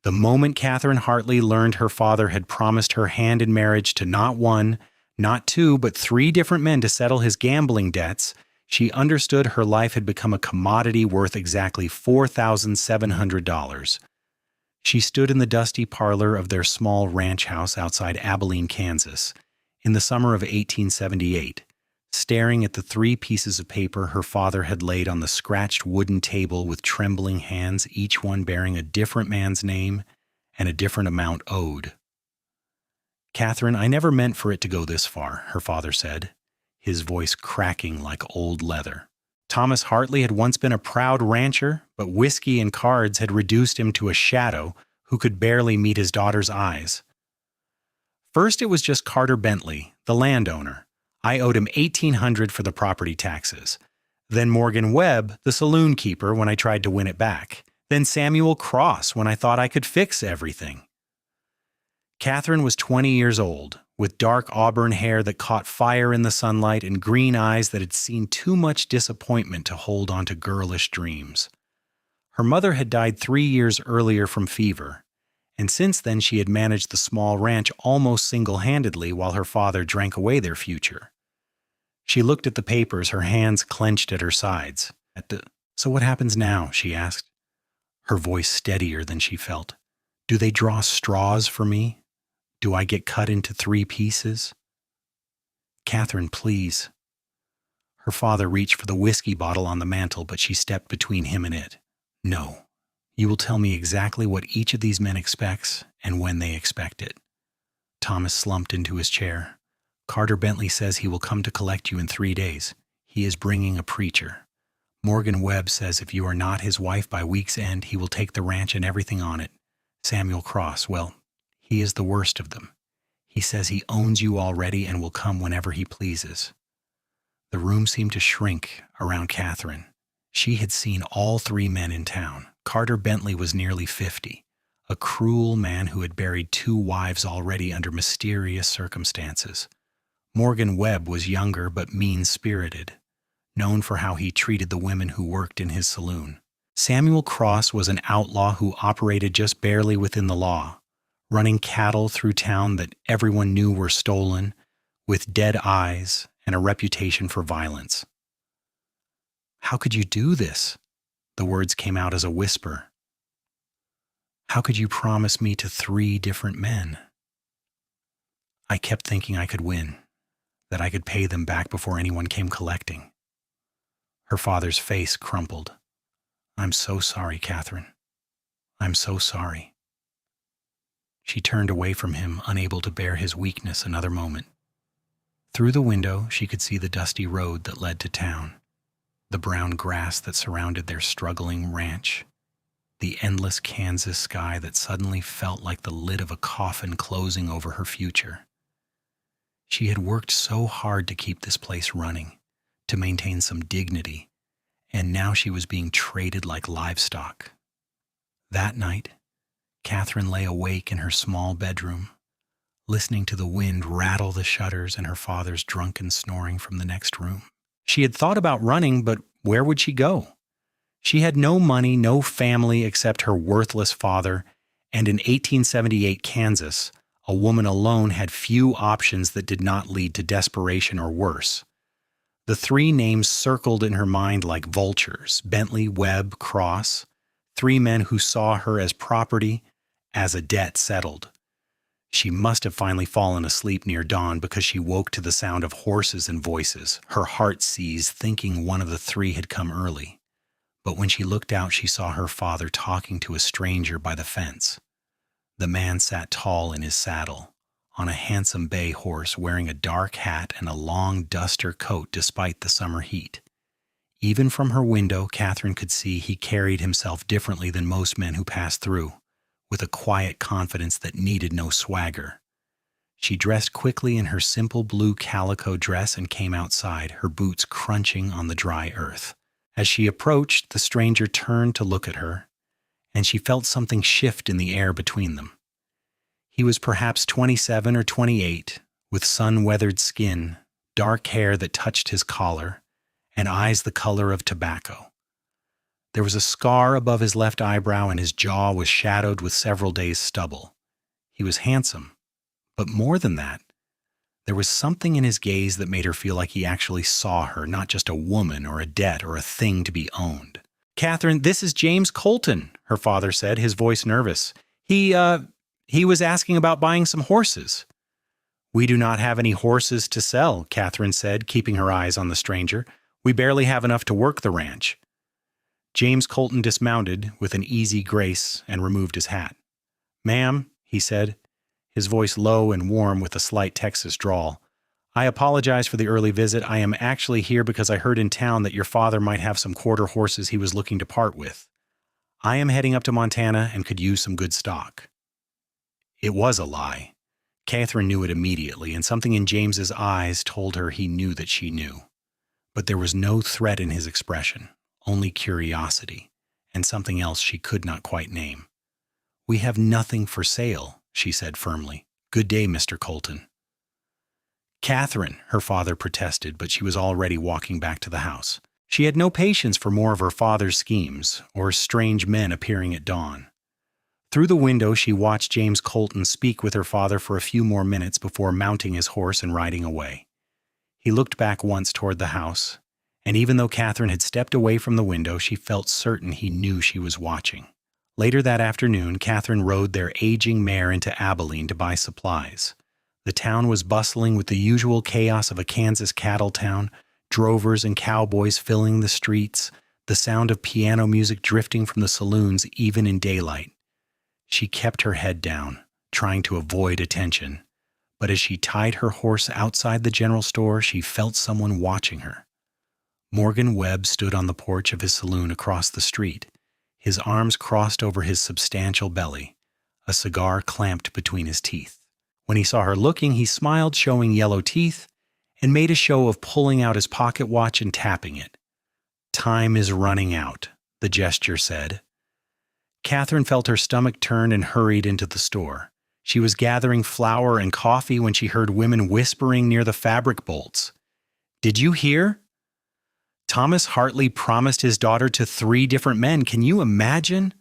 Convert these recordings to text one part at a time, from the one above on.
The moment Catherine Hartley learned her father had promised her hand in marriage to not one, not two, but three different men to settle his gambling debts, she understood her life had become a commodity worth exactly $4,700. She stood in the dusty parlor of their small ranch house outside Abilene, Kansas, in the summer of 1878, staring at the three pieces of paper her father had laid on the scratched wooden table with trembling hands, each one bearing a different man's name and a different amount owed. "Catherine, I never meant for it to go this far," her father said, his voice cracking like old leather. Thomas Hartley had once been a proud rancher, but whiskey and cards had reduced him to a shadow who could barely meet his daughter's eyes. "First it was just Carter Bentley, the landowner. I owed him $1,800 for the property taxes. Then Morgan Webb, the saloon keeper, when I tried to win it back. Then Samuel Cross, when I thought I could fix everything." Catherine was 20 years old, with dark auburn hair that caught fire in the sunlight and green eyes that had seen too much disappointment to hold on to girlish dreams. Her mother had died 3 years earlier from fever, and since then she had managed the small ranch almost single-handedly while her father drank away their future. She looked at the papers, her hands clenched at her sides. "So what happens now?" she asked, her voice steadier than she felt. "Do they draw straws for me? Do I get cut into 3 pieces?" "Catherine, please." Her father reached for the whiskey bottle on the mantel, but she stepped between him and it. "No. You will tell me exactly what each of these men expects and when they expect it." Thomas slumped into his chair. "Carter Bentley says he will come to collect you in 3 days. He is bringing a preacher. Morgan Webb says if you are not his wife by week's end, he will take the ranch and everything on it. Samuel Cross, well, he is the worst of them. He says he owns you already and will come whenever he pleases." The room seemed to shrink around Catherine. She had seen all 3 men in town. Carter Bentley was nearly 50, a cruel man who had buried 2 wives already under mysterious circumstances. Morgan Webb was younger but mean-spirited, known for how he treated the women who worked in his saloon. Samuel Cross was an outlaw who operated just barely within the law, running cattle through town that everyone knew were stolen, with dead eyes and a reputation for violence. "How could you do this?" The words came out as a whisper. "How could you promise me to 3 different men?" "I kept thinking I could win, that I could pay them back before anyone came collecting." Her father's face crumpled. "I'm so sorry, Catherine. I'm so sorry." She turned away from him, unable to bear his weakness another moment. Through the window, she could see the dusty road that led to town, the brown grass that surrounded their struggling ranch, the endless Kansas sky that suddenly felt like the lid of a coffin closing over her future. She had worked so hard to keep this place running, to maintain some dignity, and now she was being traded like livestock. That night, Catherine lay awake in her small bedroom, listening to the wind rattle the shutters and her father's drunken snoring from the next room. She had thought about running, but where would she go? She had no money, no family except her worthless father, and in 1878 Kansas, a woman alone had few options that did not lead to desperation or worse. The 3 names circled in her mind like vultures: Bentley, Webb, Cross, 3 men who saw her as property, as a debt settled. She must have finally fallen asleep near dawn because she woke to the sound of horses and voices. Her heart seized, thinking one of the 3 had come early. But when she looked out, she saw her father talking to a stranger by the fence. The man sat tall in his saddle, on a handsome bay horse, wearing a dark hat and a long duster coat despite the summer heat. Even from her window, Catherine could see he carried himself differently than most men who passed through, with a quiet confidence that needed no swagger. She dressed quickly in her simple blue calico dress and came outside, her boots crunching on the dry earth. As she approached, the stranger turned to look at her, and she felt something shift in the air between them. He was perhaps 27 or 28, with sun-weathered skin, dark hair that touched his collar, and eyes the color of tobacco. There was a scar above his left eyebrow, and his jaw was shadowed with several days' stubble. He was handsome, but more than that, there was something in his gaze that made her feel like he actually saw her, not just a woman or a debt or a thing to be owned. "Catherine, this is James Colton," her father said, his voice nervous. He was asking about buying some horses." "We do not have any horses to sell," Catherine said, keeping her eyes on the stranger. "We barely have enough to work the ranch." James Colton dismounted with an easy grace and removed his hat. "Ma'am," he said, his voice low and warm with a slight Texas drawl, "I apologize for the early visit. I am actually here because I heard in town that your father might have some quarter horses he was looking to part with. I am heading up to Montana and could use some good stock." It was a lie. Catherine knew it immediately, and something in James's eyes told her he knew that she knew. But there was no threat in his expression, only curiosity, and something else she could not quite name. "We have nothing for sale," she said firmly. "Good day, Mr. Colton." "Catherine," her father protested, but she was already walking back to the house. She had no patience for more of her father's schemes, or strange men appearing at dawn. Through the window, she watched James Colton speak with her father for a few more minutes before mounting his horse and riding away. He looked back once toward the house, and even though Catherine had stepped away from the window, she felt certain he knew she was watching. Later that afternoon, Catherine rode their aging mare into Abilene to buy supplies. The town was bustling with the usual chaos of a Kansas cattle town, drovers and cowboys filling the streets, the sound of piano music drifting from the saloons even in daylight. She kept her head down, trying to avoid attention, but as she tied her horse outside the general store, she felt someone watching her. Morgan Webb stood on the porch of his saloon across the street, his arms crossed over his substantial belly, a cigar clamped between his teeth. When he saw her looking, he smiled, showing yellow teeth, and made a show of pulling out his pocket watch and tapping it. "Time is running out," the gesture said. Catherine felt her stomach turn and hurried into the store. She was gathering flour and coffee when she heard women whispering near the fabric bolts. "Did you hear? Thomas Hartley promised his daughter to 3 different men. Can you imagine?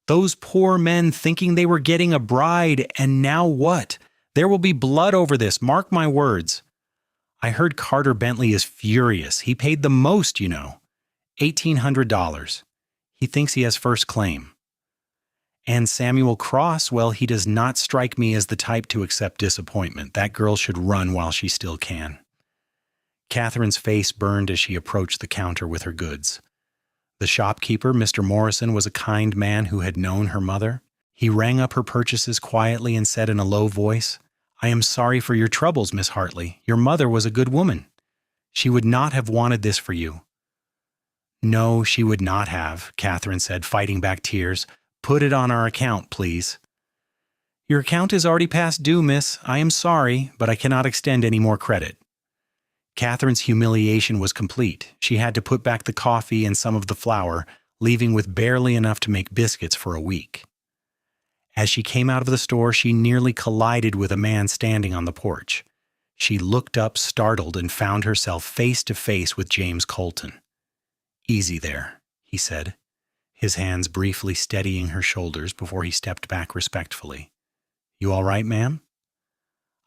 Those poor men thinking they were getting a bride, and now what? There will be blood over this, mark my words. I heard Carter Bentley is furious. He paid the most, you know. $1,800. He thinks he has first claim. And Samuel Cross, well, he does not strike me as the type to accept disappointment. That girl should run while she still can." Catherine's face burned as she approached the counter with her goods. The shopkeeper, Mr. Morrison, was a kind man who had known her mother. He rang up her purchases quietly and said in a low voice, "I am sorry for your troubles, Miss Hartley. Your mother was a good woman. She would not have wanted this for you." "No, she would not have," Catherine said, fighting back tears. "Put it on our account, please." "Your account is already past due, miss. I am sorry, but I cannot extend any more credit." Catherine's humiliation was complete. She had to put back the coffee and some of the flour, leaving with barely enough to make biscuits for a week. As she came out of the store, she nearly collided with a man standing on the porch. She looked up, startled, and found herself face to face with James Colton. "Easy there," he said, his hands briefly steadying her shoulders before he stepped back respectfully. "You all right, ma'am?"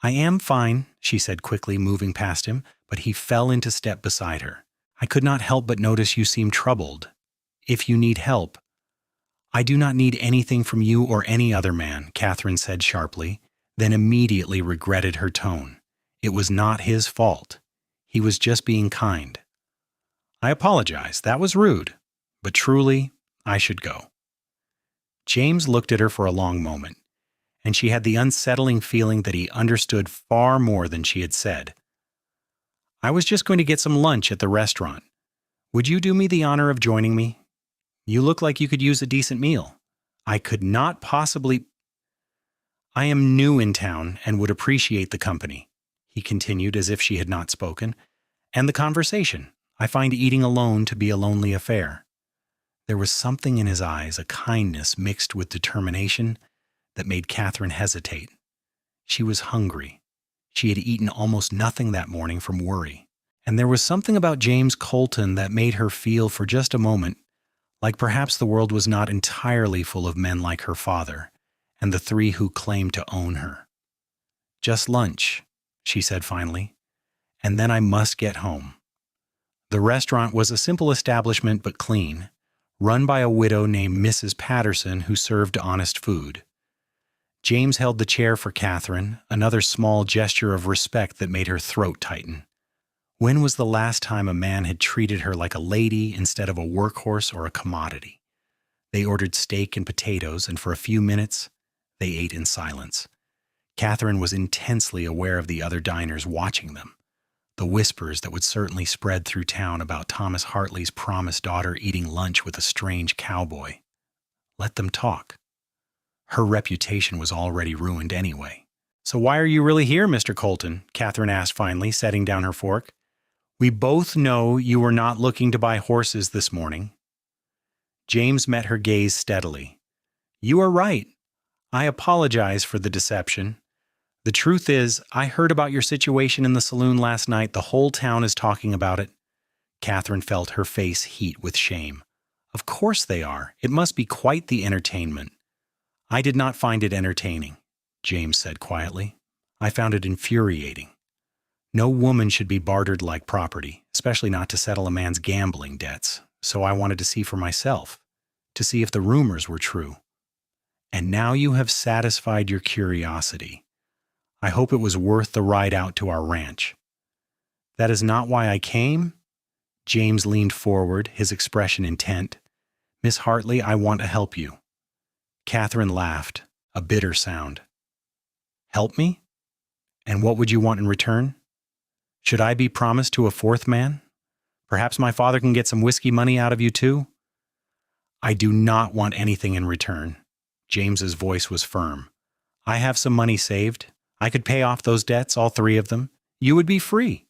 "I am fine," she said quickly, moving past him, but he fell into step beside her. "I could not help but notice you seem troubled. If you need help—" "I do not need anything from you or any other man," Catherine said sharply, then immediately regretted her tone. It was not his fault. He was just being kind. "I apologize. That was rude. But truly, I should go." James looked at her for a long moment, and she had the unsettling feeling that he understood far more than she had said. "I was just going to get some lunch at the restaurant. Would you do me the honor of joining me? You look like you could use a decent meal. I could not possibly—" "I am new in town and would appreciate the company," he continued as if she had not spoken, "and the conversation. I find eating alone to be a lonely affair." There was something in his eyes, a kindness mixed with determination, that made Catherine hesitate. She was hungry. She had eaten almost nothing that morning from worry. And there was something about James Colton that made her feel for just a moment Like perhaps the world was not entirely full of men like her father, and the three who claimed to own her. "Just lunch," she said finally, "and then I must get home." The restaurant was a simple establishment but clean, run by a widow named Mrs. Patterson who served honest food. James held the chair for Catherine, another small gesture of respect that made her throat tighten. When was the last time a man had treated her like a lady instead of a workhorse or a commodity? They ordered steak and potatoes, and for a few minutes, they ate in silence. Catherine was intensely aware of the other diners watching them, the whispers that would certainly spread through town about Thomas Hartley's promised daughter eating lunch with a strange cowboy. Let them talk. Her reputation was already ruined anyway. "So why are you really here, Mr. Colton?" Catherine asked finally, setting down her fork. "We both know you were not looking to buy horses this morning." James met her gaze steadily. "You are right. I apologize for the deception. The truth is, I heard about your situation in the saloon last night. The whole town is talking about it." Catherine felt her face heat with shame. "Of course they are. It must be quite the entertainment." "I did not find it entertaining," James said quietly. "I found it infuriating. No woman should be bartered like property, especially not to settle a man's gambling debts. So I wanted to see for myself, to see if the rumors were true. And now you have satisfied your curiosity. I hope it was worth the ride out to our ranch." "That is not why I came." James leaned forward, his expression intent. "Miss Hartley, I want to help you." Catherine laughed, a bitter sound. "Help me? And what would you want in return? Should I be promised to a fourth man? Perhaps my father can get some whiskey money out of you too?" "I do not want anything in return." James's voice was firm. "I have some money saved. I could pay off those debts, all three of them. You would be free."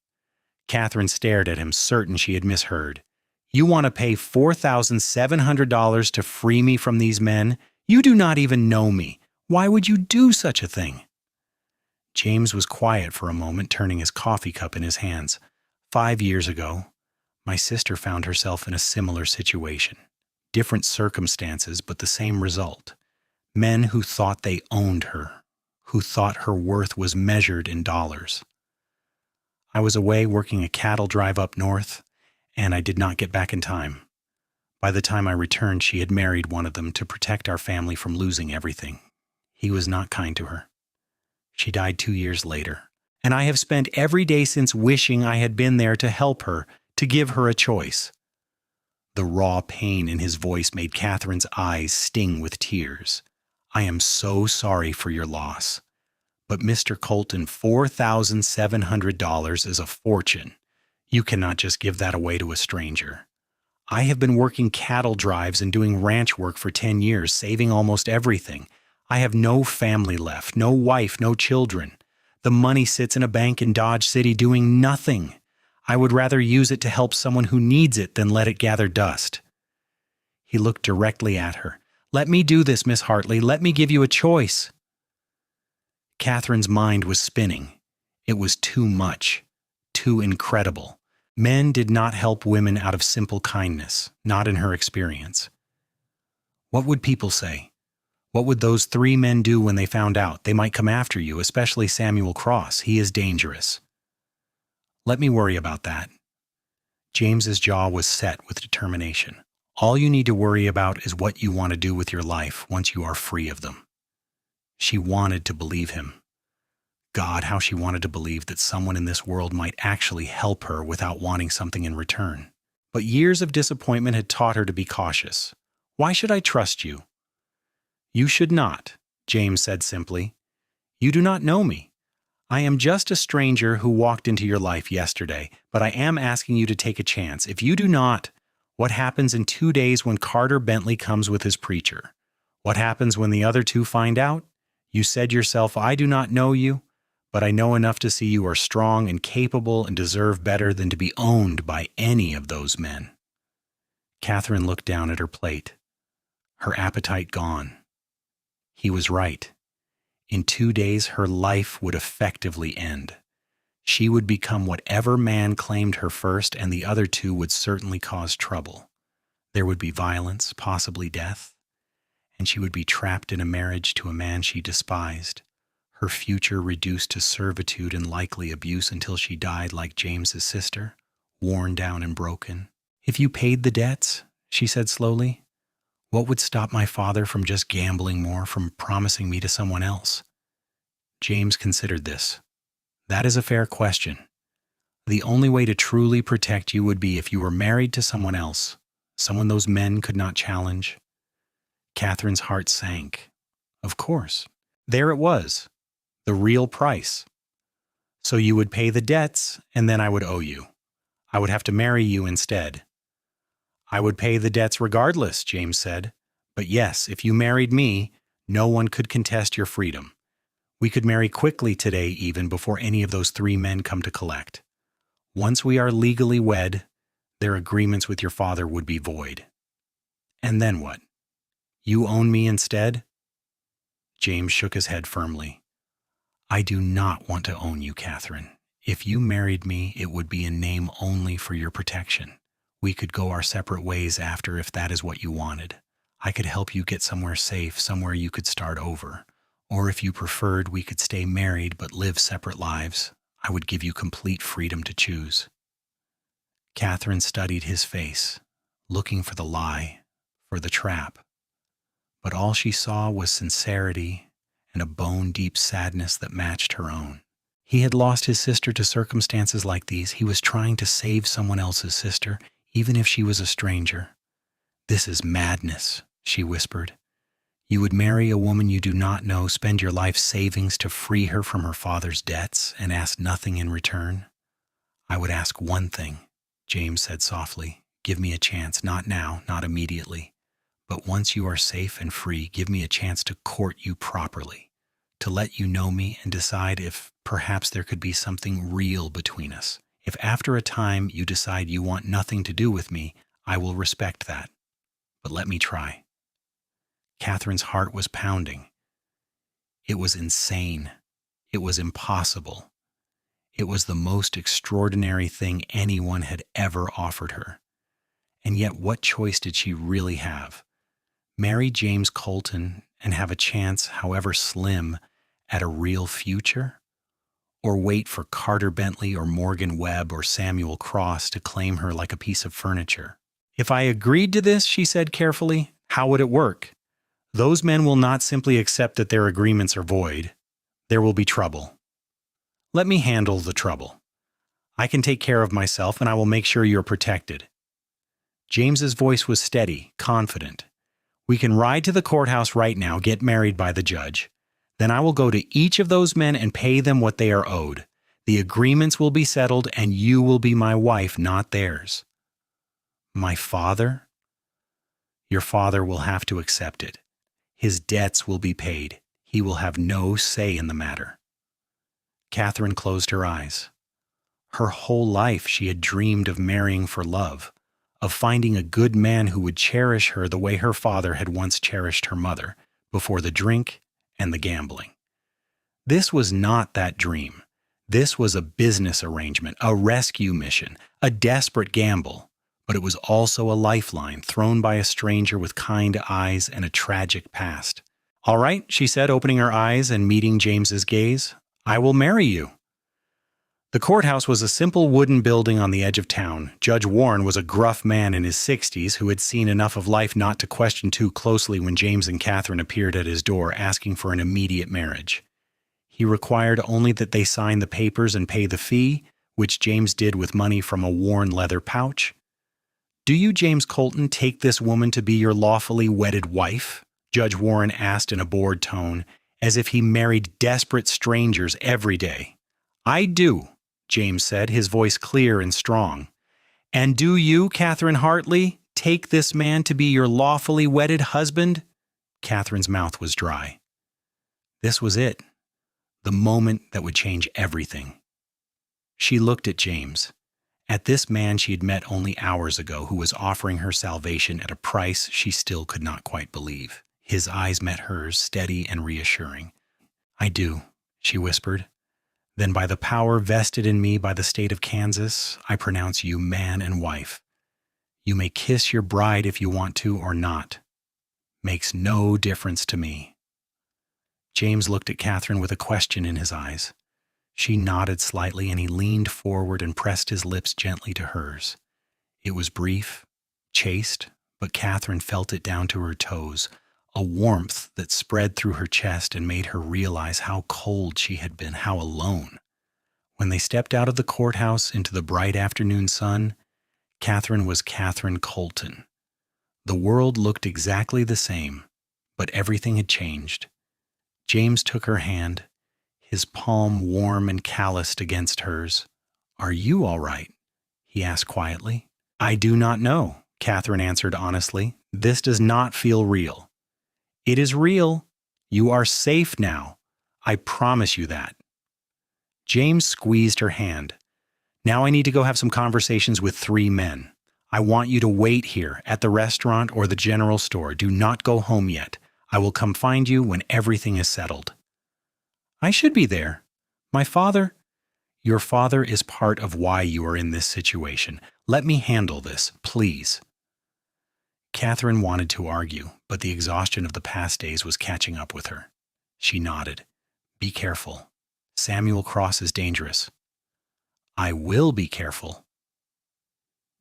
Catherine stared at him, certain she had misheard. "You want to pay $4,700 to free me from these men? You do not even know me. Why would you do such a thing?" James was quiet for a moment, turning his coffee cup in his hands. 5 years ago, my sister found herself in a similar situation. Different circumstances, but the same result. Men who thought they owned her, who thought her worth was measured in dollars. I was away working a cattle drive up north, and I did not get back in time. By the time I returned, she had married one of them to protect our family from losing everything. He was not kind to her. She died 2 years later, and I have spent every day since wishing I had been there to help her, to give her a choice. The raw pain in his voice made Catherine's eyes sting with tears. "I am so sorry for your loss. But Mr. Colton, $4,700 is a fortune. You cannot just give that away to a stranger. I have been working cattle drives and doing ranch work for 10 years, saving almost everything. I have no family left, no wife, no children. The money sits in a bank in Dodge City doing nothing. I would rather use it to help someone who needs it than let it gather dust." He looked directly at her. "Let me do this, Miss Hartley. Let me give you a choice." Catherine's mind was spinning. It was too much, too incredible. Men did not help women out of simple kindness, not in her experience. What would people say? What would those 3 men do when they found out? They might come after you, especially Samuel Cross. He is dangerous. "Let me worry about that." James's jaw was set with determination. "All you need to worry about is what you want to do with your life once you are free of them." She wanted to believe him. God, how she wanted to believe that someone in this world might actually help her without wanting something in return. But years of disappointment had taught her to be cautious. "Why should I trust you?" "You should not," James said simply. "You do not know me. I am just a stranger who walked into your life yesterday, but I am asking you to take a chance. If you do not, what happens in 2 days when Carter Bentley comes with his preacher? What happens when the other 2 find out? You said yourself, I do not know you, but I know enough to see you are strong and capable and deserve better than to be owned by any of those men." Catherine looked down at her plate, her appetite gone. He was right. In 2 days, her life would effectively end. She would become whatever man claimed her first, and the other 2 would certainly cause trouble. There would be violence, possibly death, and she would be trapped in a marriage to a man she despised, her future reduced to servitude and likely abuse until she died like James's sister, worn down and broken. If you paid the debts, she said slowly, what would stop my father from just gambling more, from promising me to someone else? James considered this. That is a fair question. The only way to truly protect you would be if you were married to someone else, someone those men could not challenge. Catherine's heart sank. Of course. There it was, the real price. So you would pay the debts, and then I would owe you. I would have to marry you instead. I would pay the debts regardless, James said. But yes, if you married me, no one could contest your freedom. We could marry quickly today, even before any of those 3 men come to collect. Once we are legally wed, their agreements with your father would be void. And then what? You own me instead? James shook his head firmly. I do not want to own you, Catherine. If you married me, it would be in name only for your protection. We could go our separate ways after if that is what you wanted. I could help you get somewhere safe, somewhere you could start over. Or if you preferred, we could stay married but live separate lives. I would give you complete freedom to choose. Catherine studied his face, looking for the lie, for the trap. But all she saw was sincerity and a bone-deep sadness that matched her own. He had lost his sister to circumstances like these. He was trying to save someone else's sister, even if she was a stranger. This is madness, she whispered. You would marry a woman you do not know, spend your life savings to free her from her father's debts, and ask nothing in return? I would ask one thing, James said softly. Give me a chance, not now, not immediately. But once you are safe and free, give me a chance to court you properly, to let you know me and decide if perhaps there could be something real between us. If after a time you decide you want nothing to do with me, I will respect that. But let me try. Catherine's heart was pounding. It was insane. It was impossible. It was the most extraordinary thing anyone had ever offered her. And yet what choice did she really have? Marry James Colton and have a chance, however slim, at a real future? Or wait for Carter Bentley or Morgan Webb or Samuel Cross to claim her like a piece of furniture? If I agreed to this, she said carefully, how would it work? Those men will not simply accept that their agreements are void. There will be trouble. Let me handle the trouble. I can take care of myself, and I will make sure you're protected. James's voice was steady, confident. We can ride to the courthouse right now, get married by the judge. Then I will go to each of those men and pay them what they are owed. The agreements will be settled, and you will be my wife, not theirs. My father? Your father will have to accept it. His debts will be paid. He will have no say in the matter. Catherine closed her eyes. Her whole life she had dreamed of marrying for love, of finding a good man who would cherish her the way her father had once cherished her mother, before the drink and the gambling. This was not that dream. This was a business arrangement, a rescue mission, a desperate gamble. But it was also a lifeline thrown by a stranger with kind eyes and a tragic past. All right, she said, opening her eyes and meeting James's gaze. I will marry you. The courthouse was a simple wooden building on the edge of town. Judge Warren was a gruff man in his 60s who had seen enough of life not to question too closely when James and Catherine appeared at his door asking for an immediate marriage. He required only that they sign the papers and pay the fee, which James did with money from a worn leather pouch. Do you, James Colton, take this woman to be your lawfully wedded wife? Judge Warren asked in a bored tone, as if he married desperate strangers every day. I do, James said, his voice clear and strong. And do you, Catherine Hartley, take this man to be your lawfully wedded husband? Catherine's mouth was dry. This was it, the moment that would change everything. She looked at James. At this man she had met only hours ago, who was offering her salvation at a price she still could not quite believe. His eyes met hers, steady and reassuring. I do, she whispered. Then by the power vested in me by the state of Kansas, I pronounce you man and wife. You may kiss your bride if you want to or not. Makes no difference to me." James looked at Catherine with a question in his eyes. She nodded slightly, and he leaned forward and pressed his lips gently to hers. It was brief, chaste, but Catherine felt it down to her toes, a warmth that spread through her chest and made her realize how cold she had been, how alone. When they stepped out of the courthouse into the bright afternoon sun, Catherine was Catherine Colton. The world looked exactly the same, but everything had changed. James took her hand, his palm warm and calloused against hers. "Are you all right?" he asked quietly. "I do not know," Catherine answered honestly. "This does not feel real." "It is real. You are safe now. I promise you that." James squeezed her hand. "Now I need to go have some conversations with 3 men. I want you to wait here at the restaurant or the general store. Do not go home yet. I will come find you when everything is settled." "I should be there. My father—" "Your father is part of why you are in this situation. Let me handle this, please." Catherine wanted to argue, but the exhaustion of the past days was catching up with her. She nodded. "Be careful. Samuel Cross is dangerous." "I will be careful."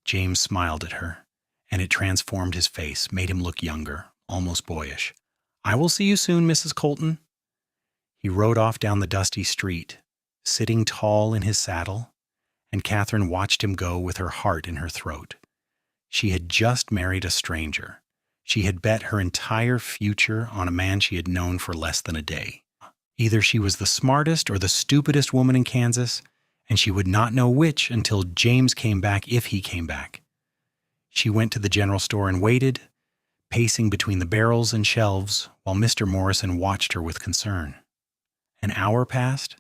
James smiled at her, and it transformed his face, made him look younger, almost boyish. "I will see you soon, Mrs. Colton." He rode off down the dusty street, sitting tall in his saddle, and Catherine watched him go with her heart in her throat. She had just married a stranger. She had bet her entire future on a man she had known for less than a day. Either she was the smartest or the stupidest woman in Kansas, and she would not know which until James came back, if he came back. She went to the general store and waited, pacing between the barrels and shelves, while Mr. Morrison watched her with concern. An hour passed,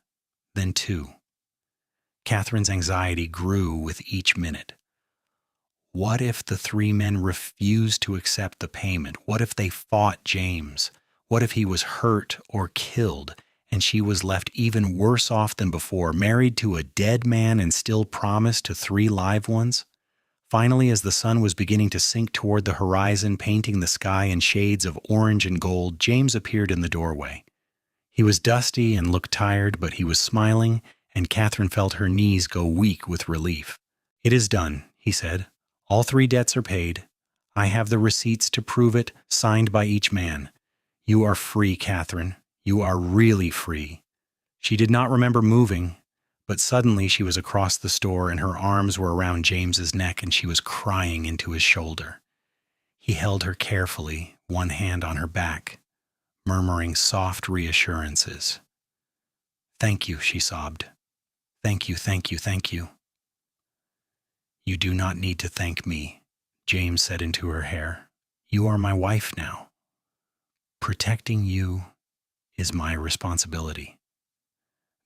then 2. Catherine's anxiety grew with each minute. What if the 3 men refused to accept the payment? What if they fought James? What if he was hurt or killed, and she was left even worse off than before, married to a dead man and still promised to 3 live ones? Finally, as the sun was beginning to sink toward the horizon, painting the sky in shades of orange and gold, James appeared in the doorway. He was dusty and looked tired, but he was smiling, and Catherine felt her knees go weak with relief. "It is done," he said. "All 3 debts are paid. I have the receipts to prove it, signed by each man. You are free, Catherine. You are really free." She did not remember moving, but suddenly she was across the store and her arms were around James's neck and she was crying into his shoulder. He held her carefully, one hand on her back, murmuring soft reassurances. "Thank you," she sobbed. "Thank you, thank you, thank you." "You do not need to thank me," James said into her hair. "You are my wife now. Protecting you is my responsibility."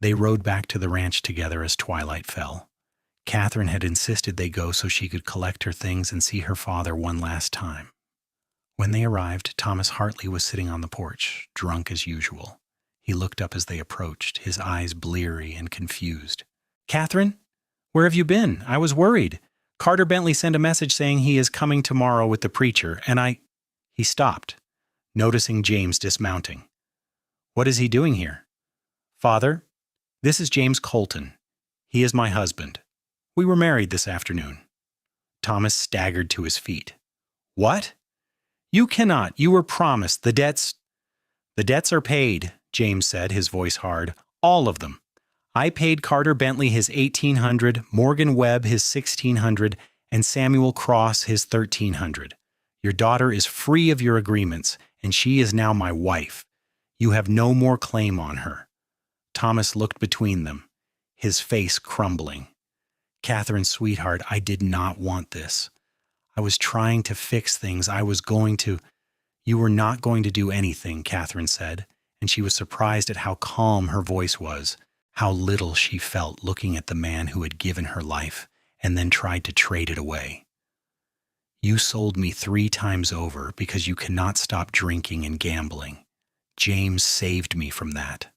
They rode back to the ranch together as twilight fell. Catherine had insisted they go so she could collect her things and see her father one last time. When they arrived, Thomas Hartley was sitting on the porch, drunk as usual. He looked up as they approached, his eyes bleary and confused. "Catherine, where have you been? I was worried. Carter Bentley sent a message saying he is coming tomorrow with the preacher, and He stopped, noticing James dismounting. "What is he doing here?" "Father, this is James Colton. He is my husband. We were married this afternoon." Thomas staggered to his feet. "What? You cannot. You were promised. The debts are paid," James said, his voice hard. "All of them. I paid Carter Bentley his $1,800, Morgan Webb his $1,600, and Samuel Cross his $1,300. Your daughter is free of your agreements, and she is now my wife. You have no more claim on her." Thomas looked between them, his face crumbling. "Catherine, sweetheart, I did not want this. I was trying to fix things. I was going to—" "You were not going to do anything," Catherine said, and she was surprised at how calm her voice was, how little she felt looking at the man who had given her life and then tried to trade it away. "You sold me 3 times over because you cannot stop drinking and gambling. James saved me from that.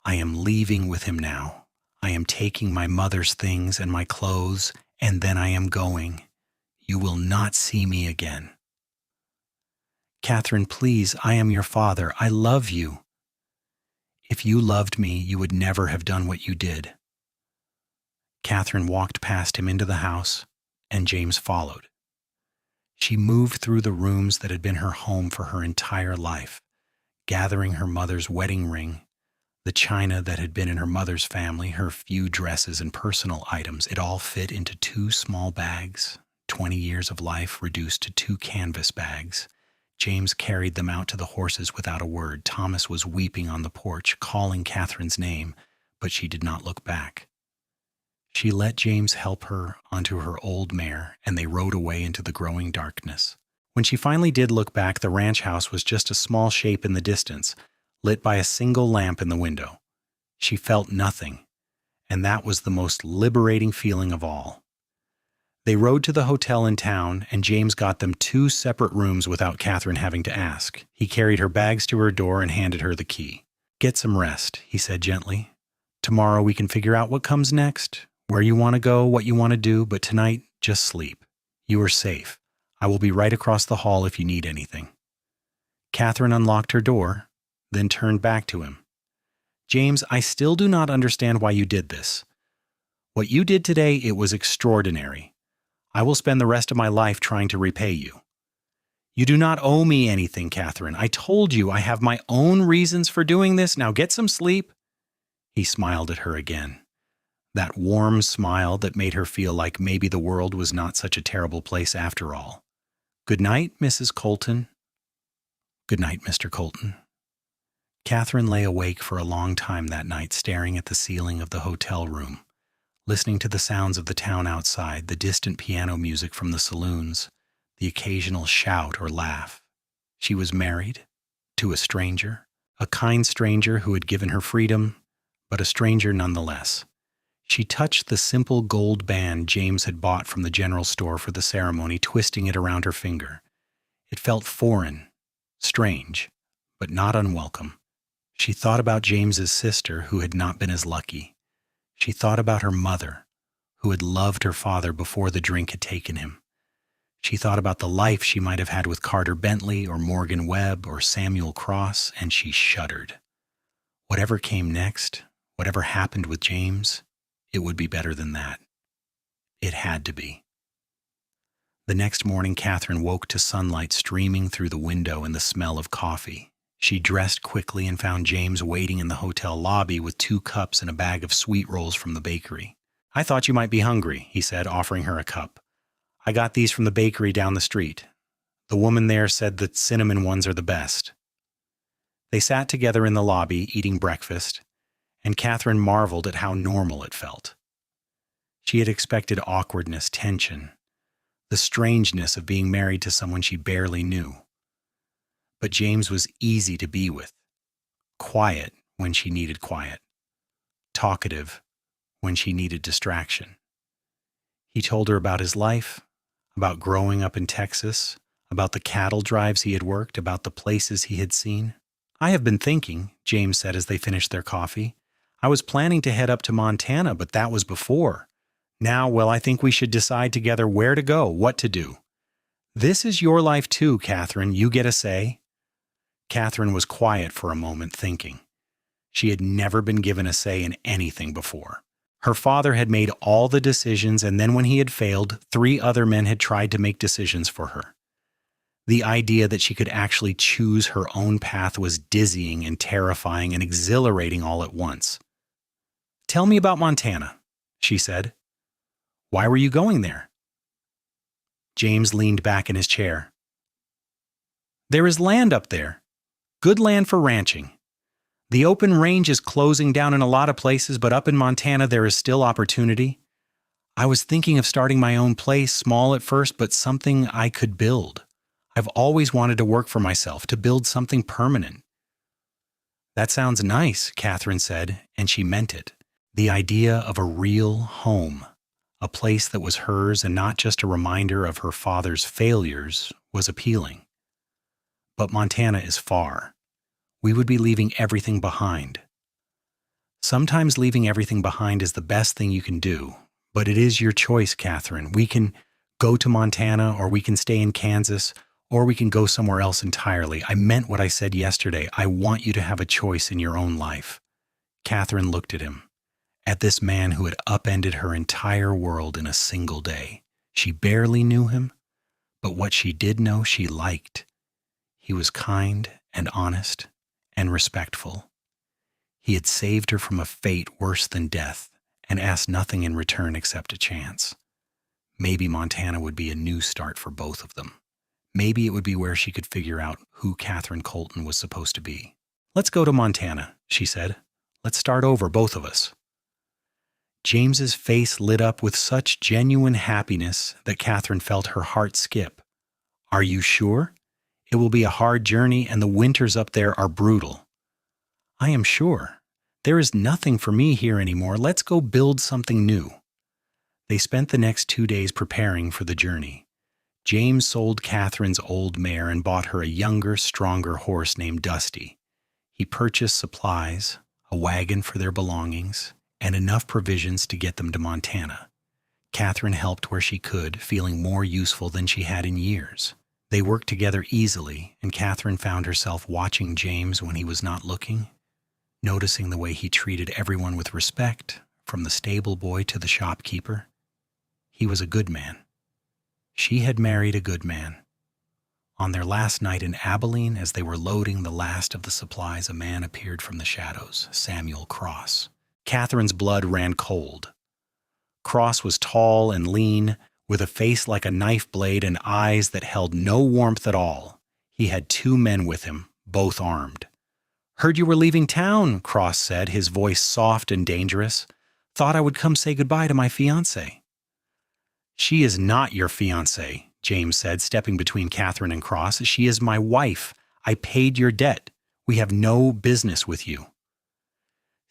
I am leaving with him now. I am taking my mother's things and my clothes, and then I am going. You will not see me again. Catherine, please, I am your father. I love you. If you loved me, you would never have done what you did. Catherine walked past him into the house, and James followed. She moved through the rooms that had been her home for her entire life, gathering her mother's wedding ring, the china that had been in her mother's family, her few dresses and personal items. It all fit into 2 small bags, 20 years of life reduced to 2 canvas bags. James carried them out to the horses without a word. Thomas was weeping on the porch, calling Catherine's name, but she did not look back. She let James help her onto her old mare, and they rode away into the growing darkness. When she finally did look back, the ranch house was just a small shape in the distance, lit by a single lamp in the window. She felt nothing, and that was the most liberating feeling of all. They rode to the hotel in town, and James got them 2 separate rooms without Catherine having to ask. He carried her bags to her door and handed her the key. Get some rest, he said gently. Tomorrow we can figure out what comes next, where you want to go, what you want to do, but tonight, just sleep. You are safe. I will be right across the hall if you need anything. Catherine unlocked her door, then turned back to him. James, I still do not understand why you did this. What you did today, it was extraordinary. I will spend the rest of my life trying to repay you. You do not owe me anything, Catherine. I told you I have my own reasons for doing this. Now get some sleep. He smiled at her again. That warm smile that made her feel like maybe the world was not such a terrible place after all. Good night, Mrs. Colton. Good night, Mr. Colton. Catherine lay awake for a long time that night, staring at the ceiling of the hotel room, listening to the sounds of the town outside, the distant piano music from the saloons, the occasional shout or laugh. She was married to a stranger, a kind stranger who had given her freedom, but a stranger nonetheless. She touched the simple gold band James had bought from the general store for the ceremony, twisting it around her finger. It felt foreign, strange, but not unwelcome. She thought about James's sister, who had not been as lucky. She thought about her mother, who had loved her father before the drink had taken him. She thought about the life she might have had with Carter Bentley or Morgan Webb or Samuel Cross, and she shuddered. Whatever came next, whatever happened with James, it would be better than that. It had to be. The next morning, Catherine woke to sunlight streaming through the window and the smell of coffee. She dressed quickly and found James waiting in the hotel lobby with 2 cups and a bag of sweet rolls from the bakery. I thought you might be hungry, he said, offering her a cup. I got these from the bakery down the street. The woman there said the cinnamon ones are the best. They sat together in the lobby, eating breakfast, and Catherine marveled at how normal it felt. She had expected awkwardness, tension, the strangeness of being married to someone she barely knew. But James was easy to be with, quiet when she needed quiet, talkative when she needed distraction. He told her about his life, about growing up in Texas, about the cattle drives he had worked, about the places he had seen. I have been thinking, James said as they finished their coffee. I was planning to head up to Montana, but that was before. Now, well, I think we should decide together where to go, what to do. This is your life too, Catherine. You get a say. Catherine was quiet for a moment, thinking. She had never been given a say in anything before. Her father had made all the decisions, and then when he had failed, 3 other men had tried to make decisions for her. The idea that she could actually choose her own path was dizzying and terrifying and exhilarating all at once. Tell me about Montana, she said. Why were you going there? James leaned back in his chair. There is land up there. Good land for ranching. The open range is closing down in a lot of places, but up in Montana there is still opportunity. I was thinking of starting my own place, small at first, but something I could build. I've always wanted to work for myself, to build something permanent. That sounds nice, Catherine said, and she meant it. The idea of a real home, a place that was hers and not just a reminder of her father's failures, was appealing. But Montana is far. We would be leaving everything behind. Sometimes leaving everything behind is the best thing you can do, but it is your choice, Catherine. We can go to Montana, or we can stay in Kansas, or we can go somewhere else entirely. I meant what I said yesterday. I want you to have a choice in your own life." Catherine looked at him, at this man who had upended her entire world in a single day. She barely knew him, but what she did know she liked. He was kind and honest and respectful. He had saved her from a fate worse than death and asked nothing in return except a chance. Maybe Montana would be a new start for both of them. Maybe it would be where she could figure out who Catherine Colton was supposed to be. "Let's go to Montana," she said. "Let's start over, both of us." James's face lit up with such genuine happiness that Catherine felt her heart skip. "Are you sure? It will be a hard journey, and the winters up there are brutal." "I am sure. There is nothing for me here anymore. Let's go build something new." They spent the next 2 days preparing for the journey. James sold Catherine's old mare and bought her a younger, stronger horse named Dusty. He purchased supplies, a wagon for their belongings, and enough provisions to get them to Montana. Catherine helped where she could, feeling more useful than she had in years. They worked together easily, and Catherine found herself watching James when he was not looking, noticing the way he treated everyone with respect, from the stable boy to the shopkeeper. He was a good man. She had married a good man. On their last night in Abilene, as they were loading the last of the supplies, a man appeared from the shadows, Samuel Cross. Catherine's blood ran cold. Cross was tall and lean, with a face like a knife blade and eyes that held no warmth at all. He had 2 men with him, both armed. "Heard you were leaving town," Cross said, his voice soft and dangerous. "Thought I would come say goodbye to my fiancée." "She is not your fiancée," James said, stepping between Catherine and Cross. "She is my wife. I paid your debt. We have no business with you."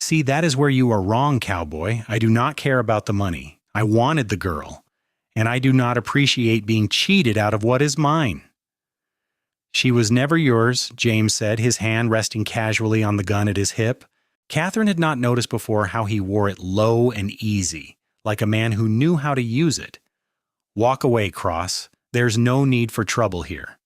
"See, that is where you are wrong, Cowboy. I do not care about the money. I wanted the girl, and I do not appreciate being cheated out of what is mine." "She was never yours," James said, his hand resting casually on the gun at his hip. Catherine had not noticed before how he wore it low and easy, like a man who knew how to use it. "Walk away, Cross. There's no need for trouble here."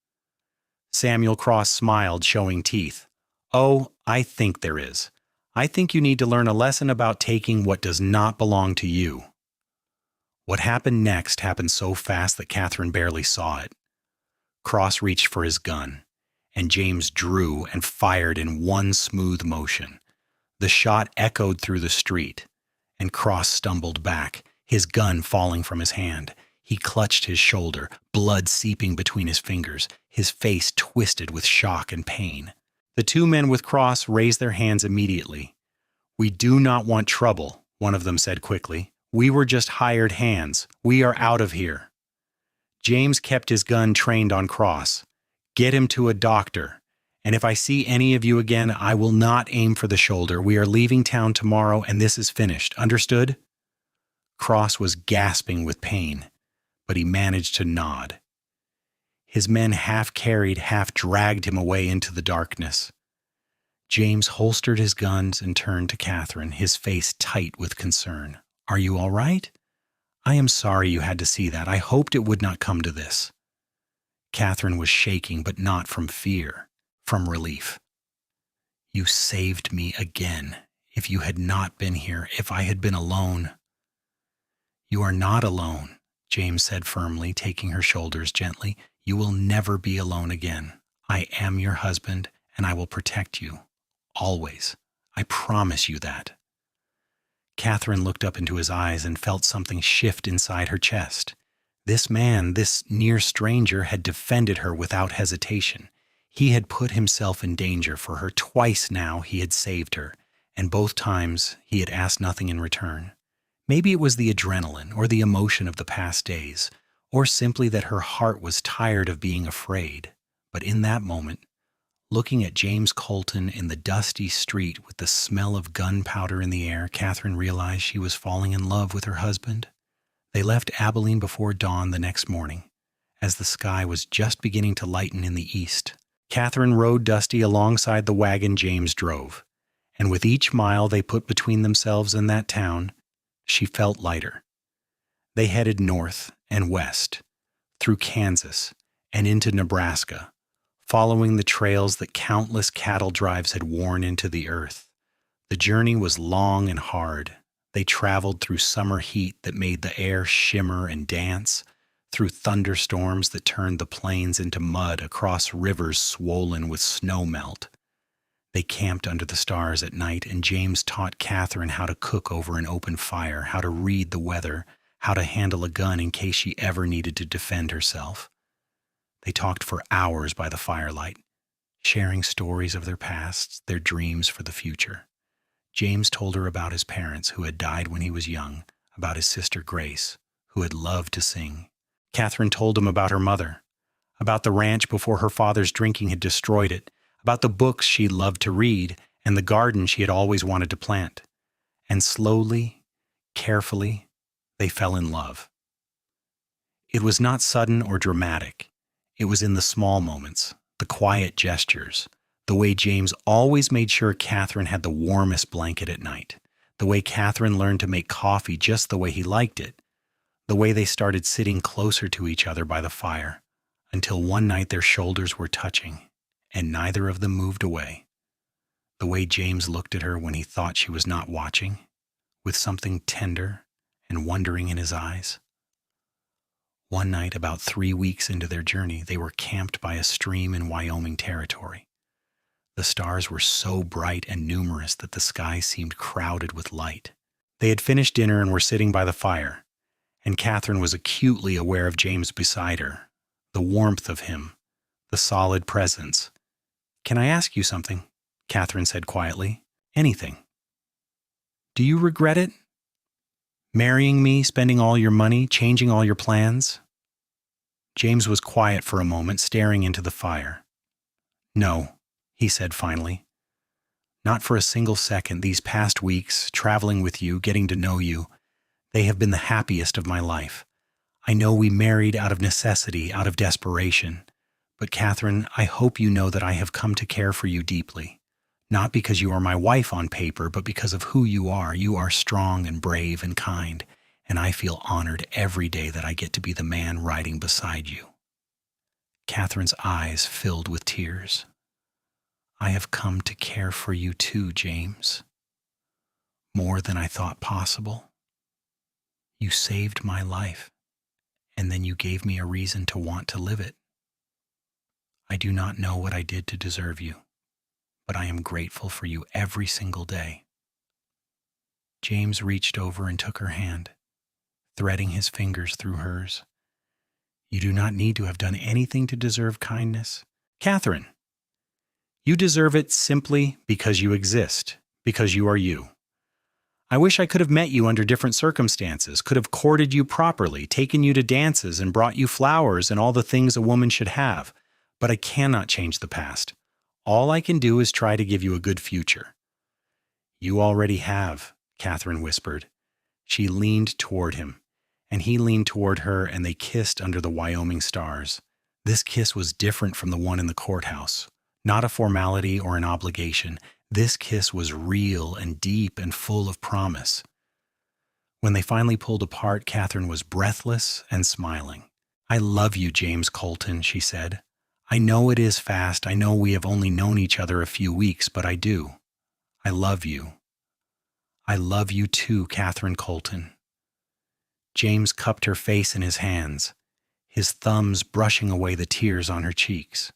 Samuel Cross smiled, showing teeth. "Oh, I think there is. I think you need to learn a lesson about taking what does not belong to you." What happened next happened so fast that Catherine barely saw it. Cross reached for his gun, and James drew and fired in one smooth motion. The shot echoed through the street, and Cross stumbled back, his gun falling from his hand. He clutched his shoulder, blood seeping between his fingers, his face twisted with shock and pain. The 2 men with Cross raised their hands immediately. "We do not want trouble," one of them said quickly. "We were just hired hands. We are out of here." James kept his gun trained on Cross. "Get him to a doctor. And if I see any of you again, I will not aim for the shoulder. We are leaving town tomorrow, and this is finished. Understood?" Cross was gasping with pain, but he managed to nod. His men half carried, half dragged him away into the darkness. James holstered his guns and turned to Catherine, his face tight with concern. "Are you all right? I am sorry you had to see that. I hoped it would not come to this." Catherine was shaking, but not from fear, from relief. "You saved me again. If you had not been here, if I had been alone." "You are not alone," James said firmly, taking her shoulders gently. "You will never be alone again. I am your husband, and I will protect you. Always. I promise you that." Catherine looked up into his eyes and felt something shift inside her chest. This man, this near stranger, had defended her without hesitation. He had put himself in danger for her. Twice now he had saved her, and both times he had asked nothing in return. Maybe it was the adrenaline or the emotion of the past days, or simply that her heart was tired of being afraid. But in that moment, looking at James Colton in the dusty street with the smell of gunpowder in the air, Catherine realized she was falling in love with her husband. They left Abilene before dawn the next morning, as the sky was just beginning to lighten in the east. Catherine rode Dusty alongside the wagon James drove, and with each mile they put between themselves and that town, she felt lighter. They headed north and west, through Kansas, and into Nebraska, following the trails that countless cattle drives had worn into the earth. The journey was long and hard. They traveled through summer heat that made the air shimmer and dance, through thunderstorms that turned the plains into mud, across rivers swollen with snow melt. They camped under the stars at night, and James taught Catherine how to cook over an open fire, how to read the weather, how to handle a gun in case she ever needed to defend herself. They talked for hours by the firelight, sharing stories of their pasts, their dreams for the future. James told her about his parents who had died when he was young, about his sister Grace, who had loved to sing. Catherine told him about her mother, about the ranch before her father's drinking had destroyed it, about the books she loved to read and the garden she had always wanted to plant. And slowly, carefully, they fell in love. It was not sudden or dramatic. It was in the small moments, the quiet gestures, the way James always made sure Catherine had the warmest blanket at night, the way Catherine learned to make coffee just the way he liked it, the way they started sitting closer to each other by the fire, until one night their shoulders were touching, and neither of them moved away. The way James looked at her when he thought she was not watching, with something tender and wondering in his eyes. One night, about 3 weeks into their journey, they were camped by a stream in Wyoming territory. The stars were so bright and numerous that the sky seemed crowded with light. They had finished dinner and were sitting by the fire, and Catherine was acutely aware of James beside her, the warmth of him, the solid presence. "Can I ask you something?" Catherine said quietly. "Anything." "Do you regret it? Marrying me, spending all your money, changing all your plans?" James was quiet for a moment, staring into the fire. "No," he said finally. "Not for a single second. These past weeks, traveling with you, getting to know you, they have been the happiest of my life. I know we married out of necessity, out of desperation. But Catherine, I hope you know that I have come to care for you deeply. Not because you are my wife on paper, but because of who you are. You are strong and brave and kind, and I feel honored every day that I get to be the man riding beside you." Catherine's eyes filled with tears. "I have come to care for you too, James. More than I thought possible. You saved my life, and then you gave me a reason to want to live it. I do not know what I did to deserve you, but I am grateful for you every single day." James reached over and took her hand, threading his fingers through hers. "You do not need to have done anything to deserve kindness. Catherine, you deserve it simply because you exist, because you are you. I wish I could have met you under different circumstances, could have courted you properly, taken you to dances and brought you flowers and all the things a woman should have, but I cannot change the past. All I can do is try to give you a good future." "You already have," Catherine whispered. She leaned toward him, and he leaned toward her, and they kissed under the Wyoming stars. This kiss was different from the one in the courthouse, not a formality or an obligation. This kiss was real and deep and full of promise. When they finally pulled apart, Catherine was breathless and smiling. "I love you, James Colton," she said. "I know it is fast. I know we have only known each other a few weeks, but I do. I love you. I love you too, Catherine Colton." James cupped her face in his hands, his thumbs brushing away the tears on her cheeks.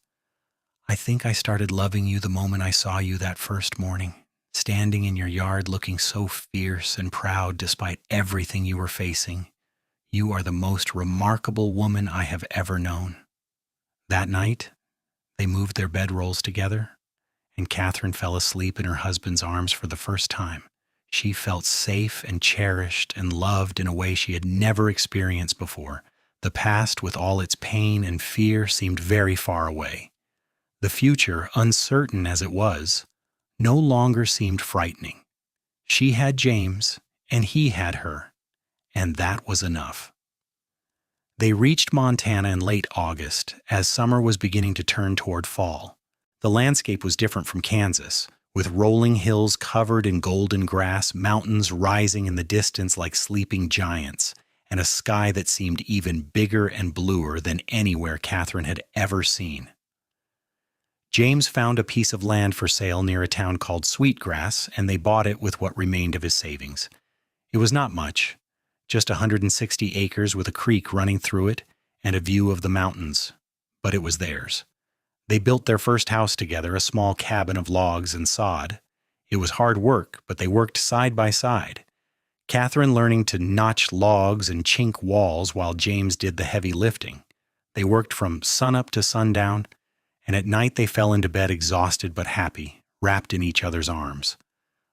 "I think I started loving you the moment I saw you that first morning, standing in your yard looking so fierce and proud despite everything you were facing. You are the most remarkable woman I have ever known." That night, they moved their bedrolls together, and Catherine fell asleep in her husband's arms for the first time. She felt safe and cherished and loved in a way she had never experienced before. The past, with all its pain and fear, seemed very far away. The future, uncertain as it was, no longer seemed frightening. She had James, and he had her, and that was enough. They reached Montana in late August, as summer was beginning to turn toward fall. The landscape was different from Kansas, with rolling hills covered in golden grass, mountains rising in the distance like sleeping giants, and a sky that seemed even bigger and bluer than anywhere Catherine had ever seen. James found a piece of land for sale near a town called Sweetgrass, and they bought it with what remained of his savings. It was not much, just 160 acres with a creek running through it and a view of the mountains, but it was theirs. They built their first house together, a small cabin of logs and sod. It was hard work, but they worked side by side. Catherine learning to notch logs and chink walls while James did the heavy lifting. They worked from sunup to sundown, and at night they fell into bed exhausted but happy, wrapped in each other's arms.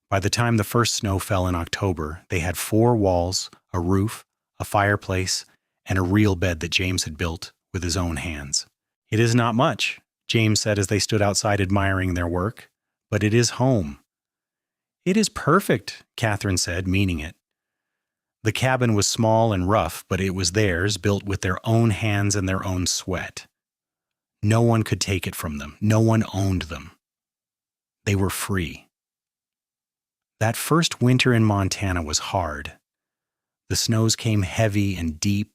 By the time the first snow fell in October, they had 4 walls, a roof, a fireplace, and a real bed that James had built with his own hands. "It is not much," James said as they stood outside admiring their work, "but it is home." "It is perfect," Catherine said, meaning it. The cabin was small and rough, but it was theirs, built with their own hands and their own sweat. No one could take it from them. No one owned them. They were free. That first winter in Montana was hard. The snows came heavy and deep,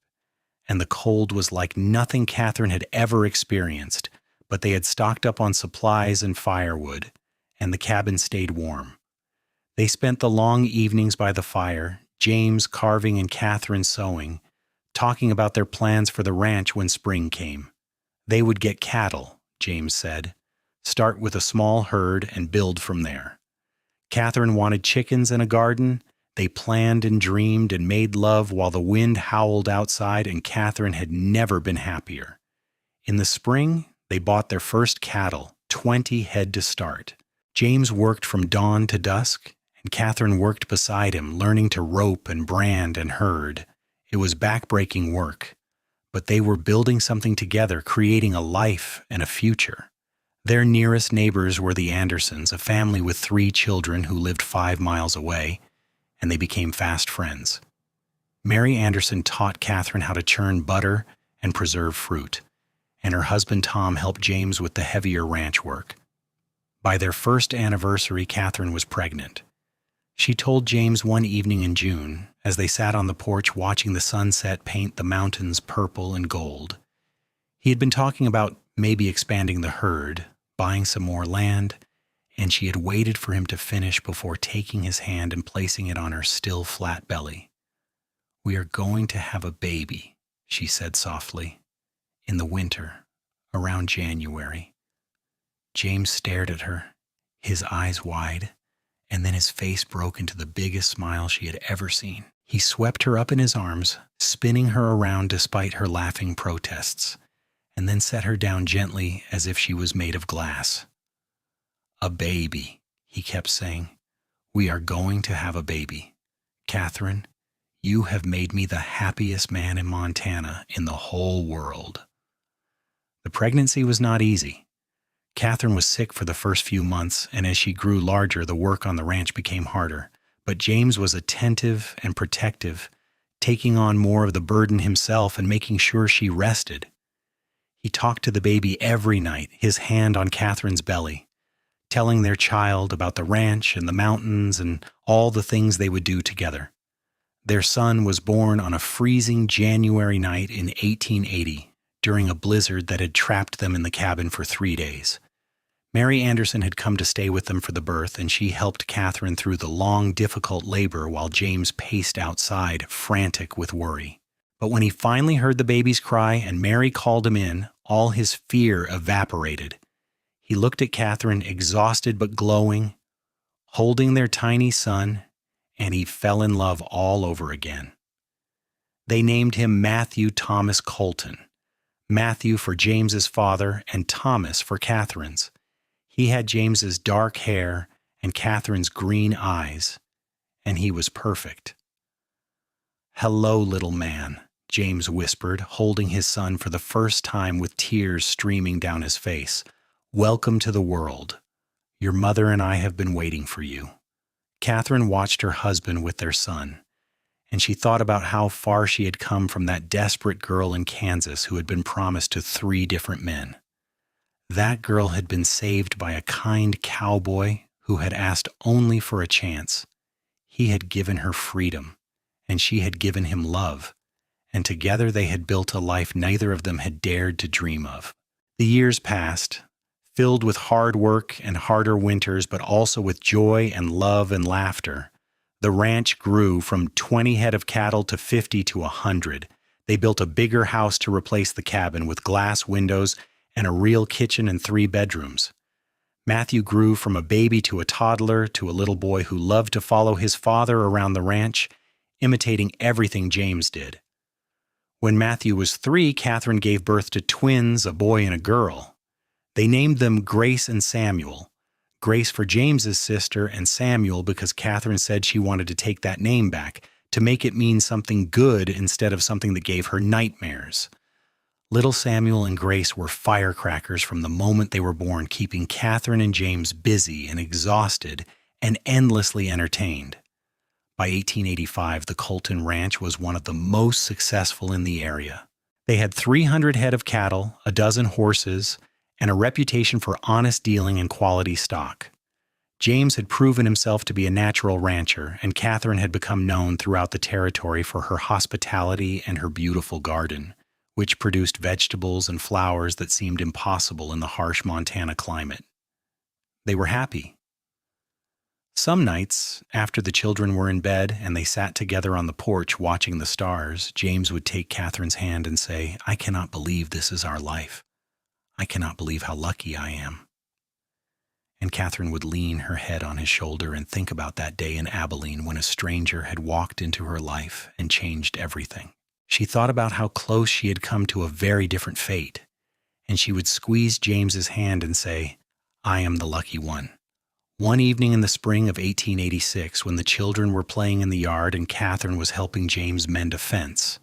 and the cold was like nothing Catherine had ever experienced, but they had stocked up on supplies and firewood, and the cabin stayed warm. They spent the long evenings by the fire, James carving and Catherine sewing, talking about their plans for the ranch when spring came. They would get cattle, James said, start with a small herd and build from there. Catherine wanted chickens and a garden. They planned and dreamed and made love while the wind howled outside, and Catherine had never been happier. In the spring, they bought their first cattle, 20 head to start. James worked from dawn to dusk, and Catherine worked beside him, learning to rope and brand and herd. It was backbreaking work, but they were building something together, creating a life and a future. Their nearest neighbors were the Andersons, a family with 3 children who lived 5 miles away, and they became fast friends. Mary Anderson taught Catherine how to churn butter and preserve fruit, and her husband Tom helped James with the heavier ranch work. By their first anniversary, Catherine was pregnant. She told James one evening in June, as they sat on the porch watching the sunset paint the mountains purple and gold. He had been talking about maybe expanding the herd, buying some more land, and she had waited for him to finish before taking his hand and placing it on her still flat belly. "We are going to have a baby," she said softly, "in the winter, around January." James stared at her, his eyes wide, and then his face broke into the biggest smile she had ever seen. He swept her up in his arms, spinning her around despite her laughing protests, and then set her down gently as if she was made of glass. "A baby," he kept saying. "We are going to have a baby. Catherine, you have made me the happiest man in Montana in the whole world." The pregnancy was not easy. Catherine was sick for the first few months, and as she grew larger, the work on the ranch became harder. But James was attentive and protective, taking on more of the burden himself and making sure she rested. He talked to the baby every night, his hand on Catherine's belly, telling their child about the ranch and the mountains and all the things they would do together. Their son was born on a freezing January night in 1880, during a blizzard that had trapped them in the cabin for 3 days. Mary Anderson had come to stay with them for the birth, and she helped Catherine through the long, difficult labor while James paced outside, frantic with worry. But when he finally heard the baby's cry and Mary called him in, all his fear evaporated. He looked at Catherine, exhausted but glowing, holding their tiny son, and he fell in love all over again. They named him Matthew Thomas Colton, Matthew for James's father and Thomas for Catherine's. He had James's dark hair and Catherine's green eyes, and he was perfect. "Hello, little man," James whispered, holding his son for the first time with tears streaming down his face. "Welcome to the world. Your mother and I have been waiting for you." Catherine watched her husband with their son, and she thought about how far she had come from that desperate girl in Kansas who had been promised to 3 different men. That girl had been saved by a kind cowboy who had asked only for a chance. He had given her freedom, and she had given him love, and together they had built a life neither of them had dared to dream of. The years passed, filled with hard work and harder winters, but also with joy and love and laughter. The ranch grew from 20 head of cattle to 50 to 100. They built a bigger house to replace the cabin with glass windows and a real kitchen and 3 bedrooms. Matthew grew from a baby to a toddler to a little boy who loved to follow his father around the ranch, imitating everything James did. When Matthew was 3, Catherine gave birth to twins, a boy and a girl. They named them Grace and Samuel. Grace for James's sister and Samuel because Catherine said she wanted to take that name back, to make it mean something good instead of something that gave her nightmares. Little Samuel and Grace were firecrackers from the moment they were born, keeping Catherine and James busy and exhausted and endlessly entertained. By 1885, the Colton Ranch was one of the most successful in the area. They had 300 head of cattle, a dozen horses, and a reputation for honest dealing and quality stock. James had proven himself to be a natural rancher, and Catherine had become known throughout the territory for her hospitality and her beautiful garden, which produced vegetables and flowers that seemed impossible in the harsh Montana climate. They were happy. Some nights, after the children were in bed and they sat together on the porch watching the stars, James would take Catherine's hand and say, "I cannot believe this is our life. I cannot believe how lucky I am." And Catherine would lean her head on his shoulder and think about that day in Abilene when a stranger had walked into her life and changed everything. She thought about how close she had come to a very different fate, and she would squeeze James's hand and say, "I am the lucky one." One evening in the spring of 1886, when the children were playing in the yard and Catherine was helping James mend a fence,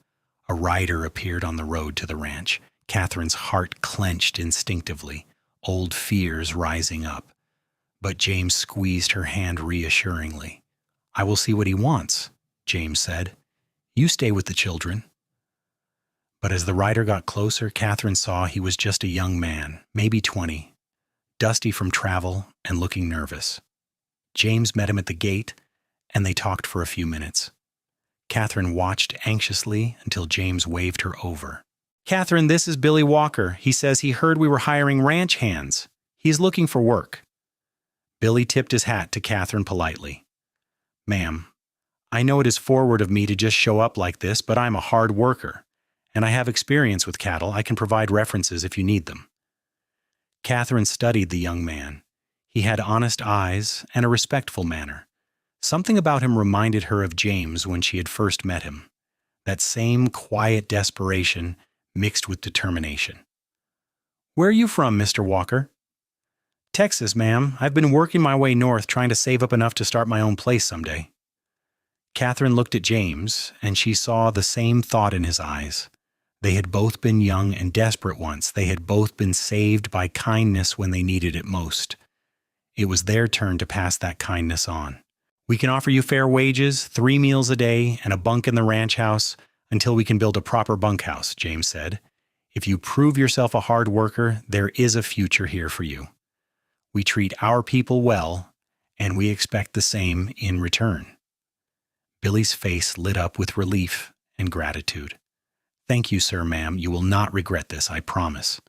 a rider appeared on the road to the ranch. Catherine's heart clenched instinctively, old fears rising up. But James squeezed her hand reassuringly. "I will see what he wants," James said. "You stay with the children." But as the rider got closer, Catherine saw he was just a young man, maybe 20, dusty from travel and looking nervous. James met him at the gate, and they talked for a few minutes. Catherine watched anxiously until James waved her over. "Catherine, this is Billy Walker. He says he heard we were hiring ranch hands. He's looking for work." Billy tipped his hat to Catherine politely. "Ma'am, I know it is forward of me to just show up like this, but I'm a hard worker, and I have experience with cattle. I can provide references if you need them." Catherine studied the young man. He had honest eyes and a respectful manner. Something about him reminded her of James when she had first met him. That same quiet desperation mixed with determination. "Where are you from, Mr. Walker?" "Texas, ma'am. I've been working my way north trying to save up enough to start my own place someday." Catherine looked at James, and she saw the same thought in his eyes. They had both been young and desperate once. They had both been saved by kindness when they needed it most. It was their turn to pass that kindness on. "We can offer you fair wages, 3 meals a day, and a bunk in the ranch house until we can build a proper bunkhouse," James said. "If you prove yourself a hard worker, there is a future here for you. We treat our people well, and we expect the same in return." Billy's face lit up with relief and gratitude. "Thank you, sir, ma'am. You will not regret this, I promise."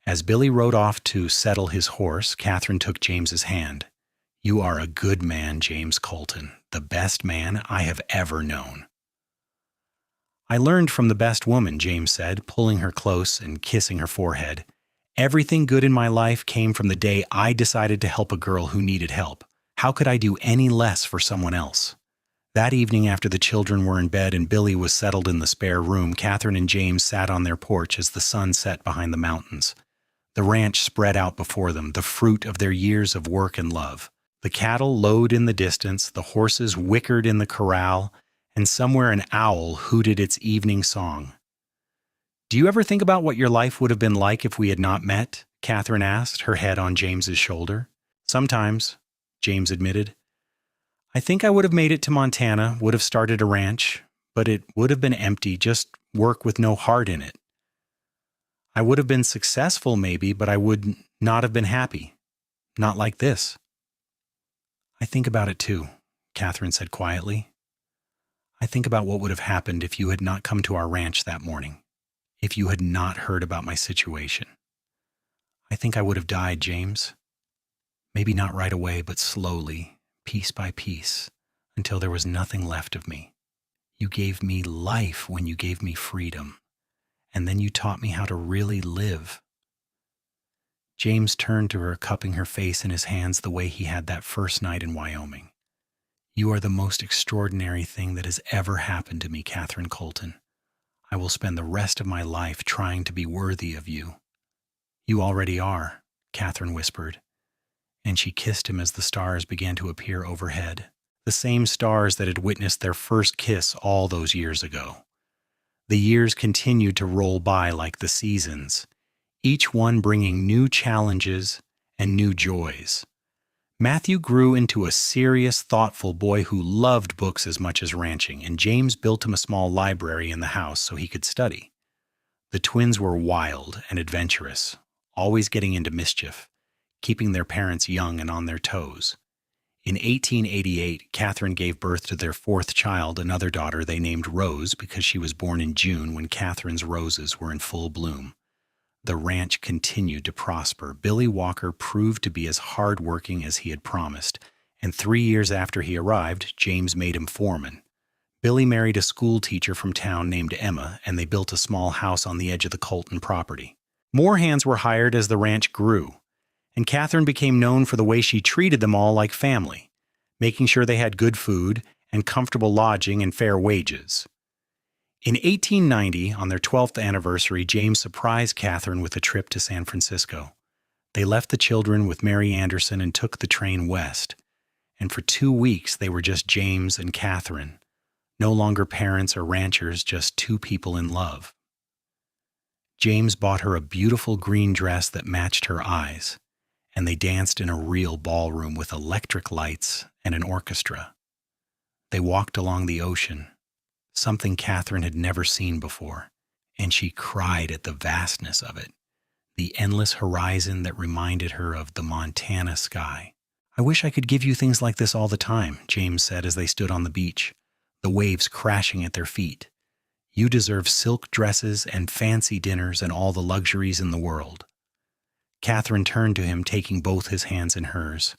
As Billy rode off to settle his horse, Catherine took James's hand. "You are a good man, James Colton, the best man I have ever known." "I learned from the best woman," James said, pulling her close and kissing her forehead. "Everything good in my life came from the day I decided to help a girl who needed help. How could I do any less for someone else?" That evening, after the children were in bed and Billy was settled in the spare room, Catherine and James sat on their porch as the sun set behind the mountains. The ranch spread out before them, the fruit of their years of work and love. The cattle lowed in the distance, the horses whickered in the corral, and somewhere an owl hooted its evening song. "Do you ever think about what your life would have been like if we had not met?" Catherine asked, her head on James's shoulder. "Sometimes," James admitted. "I think I would have made it to Montana, would have started a ranch, but it would have been empty, just work with no heart in it. I would have been successful maybe, but I would not have been happy. Not like this." "I think about it too," Catherine said quietly. I think about what would have happened if you had not come to our ranch that morning, if you had not heard about my situation. I think I would have died, James. Maybe not right away, but slowly, piece by piece, until there was nothing left of me. You gave me life when you gave me freedom, and then you taught me how to really live. James turned to her, cupping her face in his hands the way he had that first night in Wyoming. You are the most extraordinary thing that has ever happened to me, Catherine Colton. I will spend the rest of my life trying to be worthy of you. You already are, Catherine whispered, and she kissed him as the stars began to appear overhead, the same stars that had witnessed their first kiss all those years ago. The years continued to roll by like the seasons, each one bringing new challenges and new joys. Matthew grew into a serious, thoughtful boy who loved books as much as ranching, and James built him a small library in the house so he could study. The twins were wild and adventurous, always getting into mischief, keeping their parents young and on their toes. In 1888, Catherine gave birth to their fourth child, another daughter they named Rose because she was born in June when Catherine's roses were in full bloom. The ranch continued to prosper. Billy Walker proved to be as hard-working as he had promised, and 3 years after he arrived, James made him foreman. Billy married a school teacher from town named Emma, and they built a small house on the edge of the Colton property. More hands were hired as the ranch grew, and Catherine became known for the way she treated them all like family, making sure they had good food and comfortable lodging and fair wages. In 1890, on their 12th anniversary, James surprised Catherine with a trip to San Francisco. They left the children with Mary Anderson and took the train west. And for 2 weeks, they were just James and Catherine, no longer parents or ranchers, just two people in love. James bought her a beautiful green dress that matched her eyes, and they danced in a real ballroom with electric lights and an orchestra. They walked along the ocean, something Catherine had never seen before, and she cried at the vastness of it, the endless horizon that reminded her of the Montana sky. I wish I could give you things like this all the time, James said as they stood on the beach, the waves crashing at their feet. You deserve silk dresses and fancy dinners and all the luxuries in the world. Catherine turned to him, taking both his hands in hers.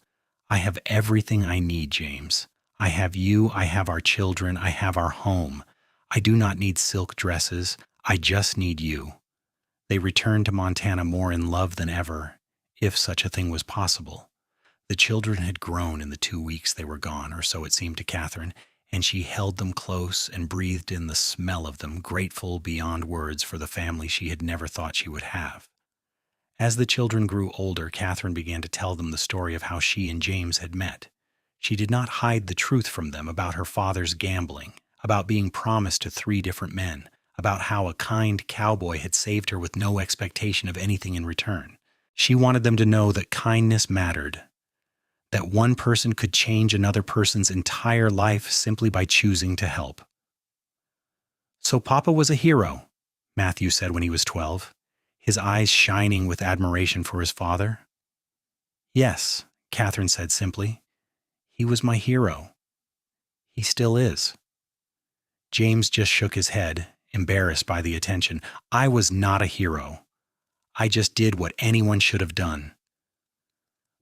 I have everything I need, James. I have you, I have our children, I have our home. I do not need silk dresses, I just need you. They returned to Montana more in love than ever, if such a thing was possible. The children had grown in the 2 weeks they were gone, or so it seemed to Catherine, and she held them close and breathed in the smell of them, grateful beyond words for the family she had never thought she would have. As the children grew older, Catherine began to tell them the story of how she and James had met. She did not hide the truth from them about her father's gambling, about being promised to 3 different men, about how a kind cowboy had saved her with no expectation of anything in return. She wanted them to know that kindness mattered, that one person could change another person's entire life simply by choosing to help. So Papa was a hero, Matthew said when he was 12, his eyes shining with admiration for his father. Yes, Catherine said simply. He was my hero. He still is. James just shook his head, embarrassed by the attention. I was not a hero. I just did what anyone should have done.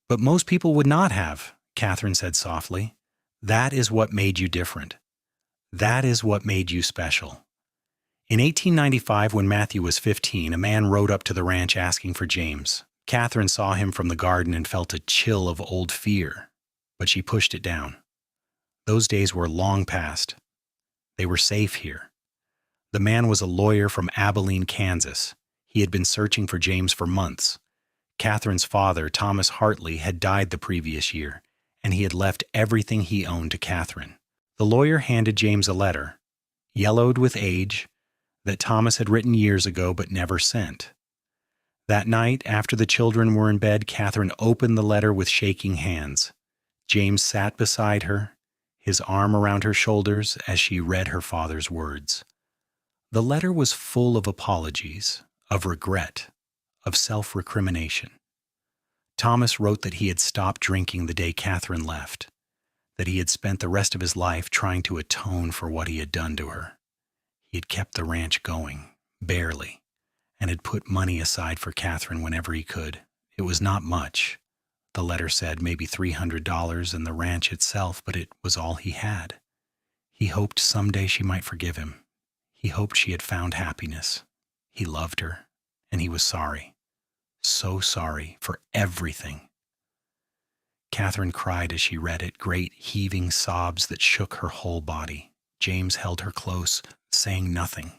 But most people would not have, Catherine said softly. That is what made you different. That is what made you special. In 1895, when Matthew was 15, a man rode up to the ranch asking for James. Catherine saw him from the garden and felt a chill of old fear, but she pushed it down. Those days were long past. They were safe here. The man was a lawyer from Abilene, Kansas. He had been searching for James for months. Catherine's father, Thomas Hartley, had died the previous year, and he had left everything he owned to Catherine. The lawyer handed James a letter, yellowed with age, that Thomas had written years ago but never sent. That night, after the children were in bed, Catherine opened the letter with shaking hands. James sat beside her, his arm around her shoulders as she read her father's words. The letter was full of apologies, of regret, of self-recrimination. Thomas wrote that he had stopped drinking the day Catherine left, that he had spent the rest of his life trying to atone for what he had done to her. He had kept the ranch going, barely, and had put money aside for Catherine whenever he could. It was not much. The letter said maybe $300 and the ranch itself, but it was all he had. He hoped someday she might forgive him. He hoped she had found happiness. He loved her, and he was sorry. So sorry for everything. Catherine cried as she read it, great heaving sobs that shook her whole body. James held her close, saying nothing,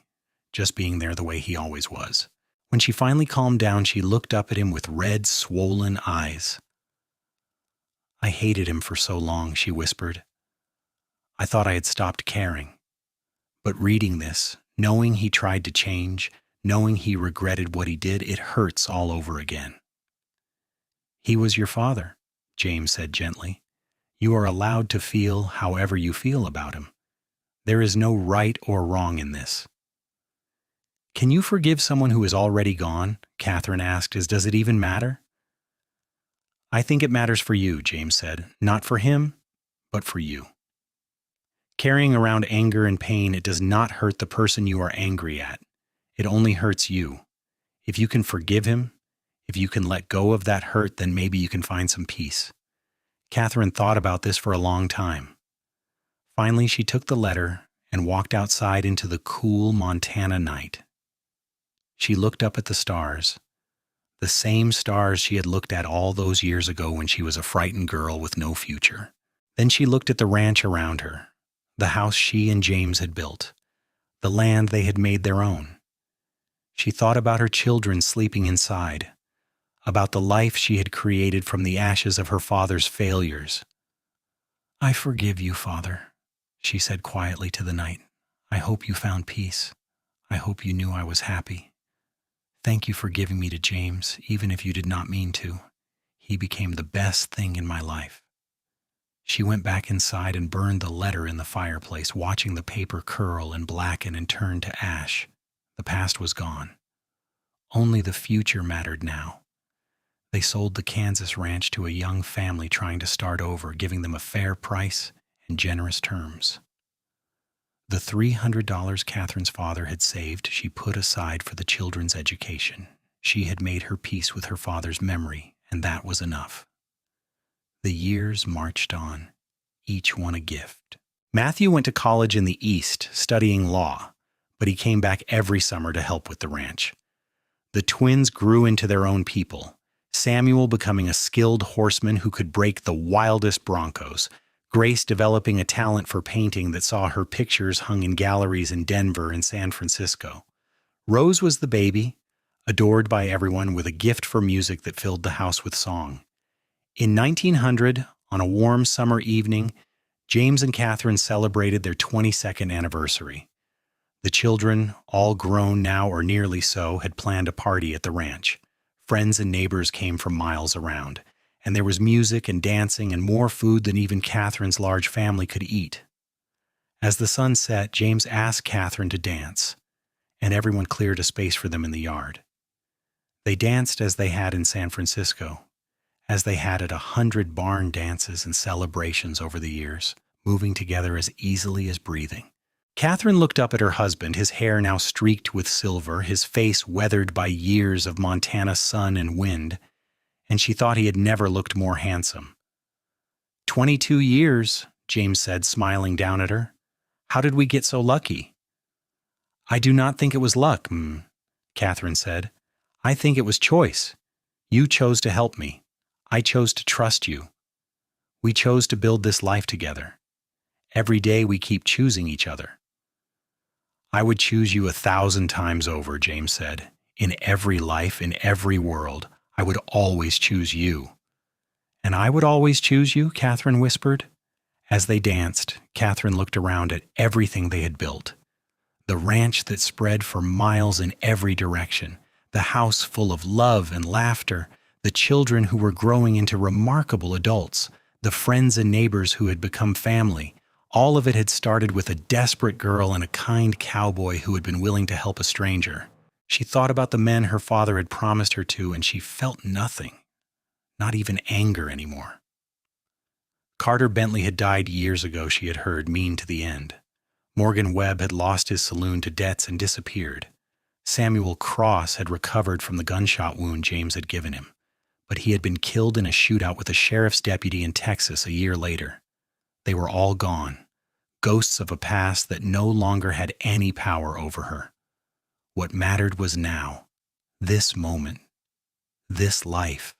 just being there the way he always was. When she finally calmed down, she looked up at him with red, swollen eyes. "I hated him for so long," she whispered. "I thought I had stopped caring. But reading this, knowing he tried to change, knowing he regretted what he did, it hurts all over again." "He was your father," James said gently. "You are allowed to feel however you feel about him. There is no right or wrong in this." "Can you forgive someone who is already gone?" Catherine asked. "Does it even matter?" "I think it matters for you," James said. "Not for him, but for you. Carrying around anger and pain, it does not hurt the person you are angry at. It only hurts you. If you can forgive him, if you can let go of that hurt, then maybe you can find some peace." Catherine thought about this for a long time. Finally, she took the letter and walked outside into the cool Montana night. She looked up at the stars, the same stars she had looked at all those years ago when she was a frightened girl with no future. Then she looked at the ranch around her, the house she and James had built, the land they had made their own. She thought about her children sleeping inside, about the life she had created from the ashes of her father's failures. "I forgive you, Father," she said quietly to the night. "I hope you found peace. I hope you knew I was happy. Thank you for giving me to James, even if you did not mean to. He became the best thing in my life." She went back inside and burned the letter in the fireplace, watching the paper curl and blacken and turn to ash. The past was gone. Only the future mattered now. They sold the Kansas ranch to a young family trying to start over, giving them a fair price and generous terms. The $300 Catherine's father had saved, she put aside for the children's education. She had made her peace with her father's memory, and that was enough. The years marched on, each one a gift. Matthew went to college in the East, studying law, but he came back every summer to help with the ranch. The twins grew into their own people, Samuel becoming a skilled horseman who could break the wildest broncos, Grace developing a talent for painting that saw her pictures hung in galleries in Denver and San Francisco. Rose was the baby, adored by everyone, with a gift for music that filled the house with song. In 1900, on a warm summer evening, James and Catherine celebrated their 22nd anniversary. The children, all grown now or nearly so, had planned a party at the ranch. Friends and neighbors came from miles around, and there was music and dancing and more food than even Catherine's large family could eat. As the sun set, James asked Catherine to dance, and everyone cleared a space for them in the yard. They danced as they had in San Francisco, as they had at 100 barn dances and celebrations over the years, moving together as easily as breathing. Catherine looked up at her husband, his hair now streaked with silver, his face weathered by years of Montana sun and wind, and she thought he had never looked more handsome. 22 years, James said, smiling down at her. "How did we get so lucky?" "I do not think it was luck, Catherine said. "I think it was choice. You chose to help me. I chose to trust you. We chose to build this life together. Every day we keep choosing each other." "I would choose you 1,000 times over," James said. "In every life, in every world, I would always choose you." "And I would always choose you," Catherine whispered. As they danced, Catherine looked around at everything they had built. The ranch that spread for miles in every direction, the house full of love and laughter, the children who were growing into remarkable adults, the friends and neighbors who had become family. All of it had started with a desperate girl and a kind cowboy who had been willing to help a stranger. She thought about the men her father had promised her to, and she felt nothing, not even anger anymore. Carter Bentley had died years ago, she had heard, mean to the end. Morgan Webb had lost his saloon to debts and disappeared. Samuel Cross had recovered from the gunshot wound James had given him, but he had been killed in a shootout with a sheriff's deputy in Texas a year later. They were all gone, ghosts of a past that no longer had any power over her. What mattered was now, this moment, this life.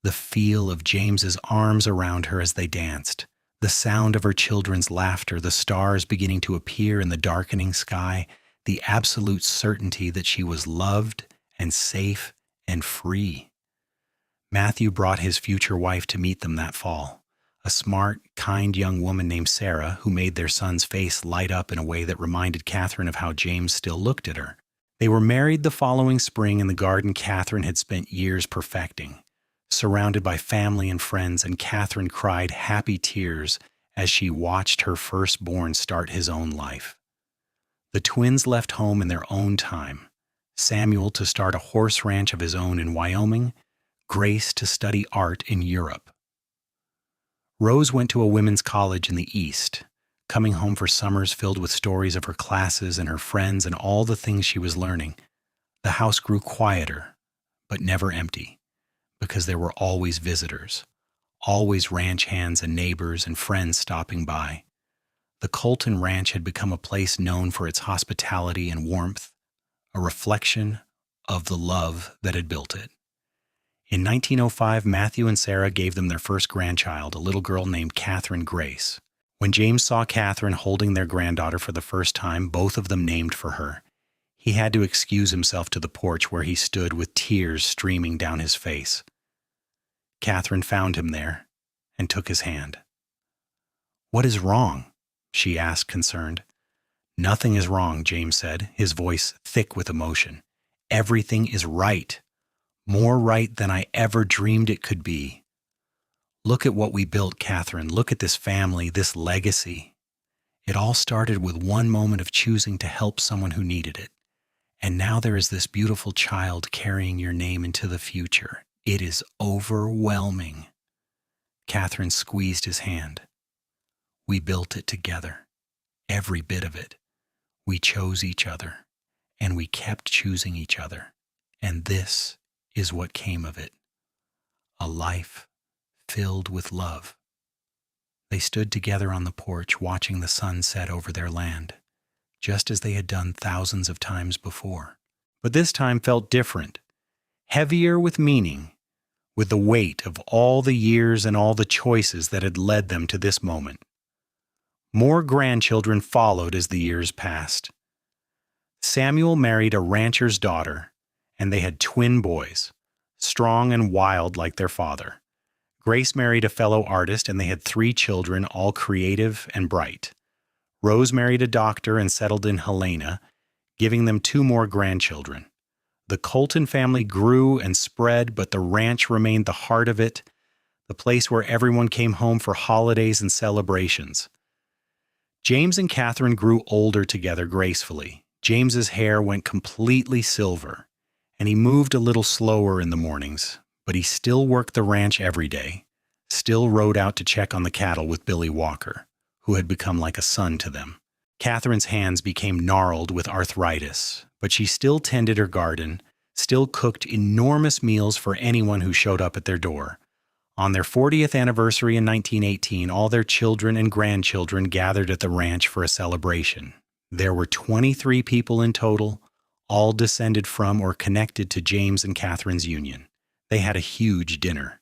The feel of James's arms around her as they danced, the sound of her children's laughter, the stars beginning to appear in the darkening sky, the absolute certainty that she was loved and safe and free. Matthew brought his future wife to meet them that fall, a smart, kind young woman named Sarah who made their son's face light up in a way that reminded Catherine of how James still looked at her. They were married the following spring in the garden Catherine had spent years perfecting. Surrounded by family and friends, and Catherine cried happy tears as she watched her firstborn start his own life. The twins left home in their own time, Samuel to start a horse ranch of his own in Wyoming, Grace to study art in Europe. Rose went to a women's college in the East, coming home for summers filled with stories of her classes and her friends and all the things she was learning. The house grew quieter, but never empty, because there were always visitors, always ranch hands and neighbors and friends stopping by. The Colton Ranch had become a place known for its hospitality and warmth, a reflection of the love that had built it. In 1905, Matthew and Sarah gave them their first grandchild, a little girl named Catherine Grace. When James saw Catherine holding their granddaughter for the first time, both of them named for her. He had to excuse himself to the porch where he stood with tears streaming down his face. Catherine found him there and took his hand. "What is wrong?" she asked, concerned. "Nothing is wrong," James said, his voice thick with emotion. "Everything is right, more right than I ever dreamed it could be. Look at what we built, Catherine. Look at this family, this legacy. It all started with one moment of choosing to help someone who needed it. And now there is this beautiful child carrying your name into the future. It is overwhelming." Catherine squeezed his hand. "We built it together, every bit of it. We chose each other, and we kept choosing each other. And this is what came of it. A life filled with love." They stood together on the porch, watching the sun set over their land, just as they had done thousands of times before. But this time felt different, heavier with meaning, with the weight of all the years and all the choices that had led them to this moment. More grandchildren followed as the years passed. Samuel married a rancher's daughter, and they had twin boys, strong and wild like their father. Grace married a fellow artist, and they had 3 children, all creative and bright. Rose married a doctor and settled in Helena, giving them 2 more grandchildren. The Colton family grew and spread, but the ranch remained the heart of it, the place where everyone came home for holidays and celebrations. James and Catherine grew older together gracefully. James's hair went completely silver, and he moved a little slower in the mornings, but he still worked the ranch every day, still rode out to check on the cattle with Billy Walker, who had become like a son to them. Catherine's hands became gnarled with arthritis, but she still tended her garden, still cooked enormous meals for anyone who showed up at their door. On their 40th anniversary in 1918, all their children and grandchildren gathered at the ranch for a celebration. There were 23 people in total, all descended from or connected to James and Catherine's union. They had a huge dinner,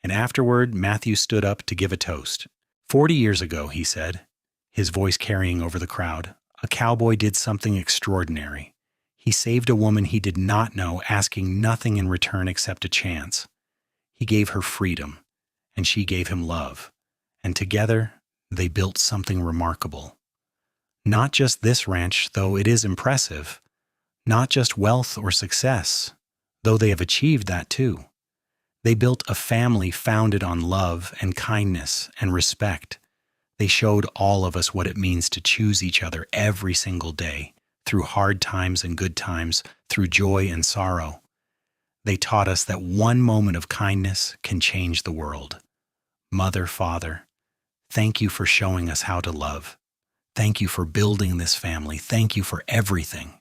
and afterward Matthew stood up to give a toast. 40 years ago, he said, his voice carrying over the crowd, a cowboy did something extraordinary. He saved a woman he did not know, asking nothing in return except a chance. He gave her freedom, and she gave him love, and together they built something remarkable. Not just this ranch, though it is impressive, not just wealth or success, though they have achieved that too. They built a family founded on love and kindness and respect. They showed all of us what it means to choose each other every single day, through hard times and good times, through joy and sorrow. They taught us that one moment of kindness can change the world. Mother, Father, thank you for showing us how to love. Thank you for building this family. Thank you for everything.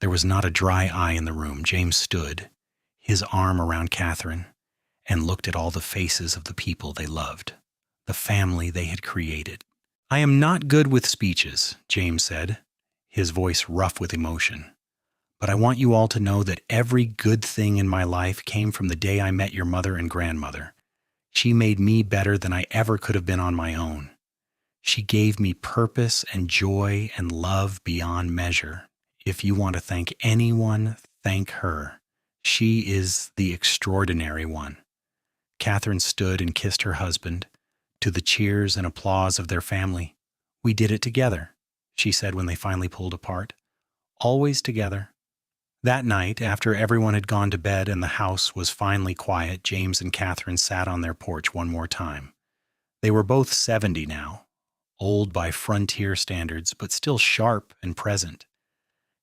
There was not a dry eye in the room. James stood, his arm around Catherine, and looked at all the faces of the people they loved, the family they had created. I am not good with speeches, James said, his voice rough with emotion. But I want you all to know that every good thing in my life came from the day I met your mother and grandmother. She made me better than I ever could have been on my own. She gave me purpose and joy and love beyond measure. If you want to thank anyone, thank her. She is the extraordinary one. Catherine stood and kissed her husband, to the cheers and applause of their family. We did it together, she said when they finally pulled apart. Always together. That night, after everyone had gone to bed and the house was finally quiet, James and Catherine sat on their porch one more time. They were both 70 now, old by frontier standards, but still sharp and present.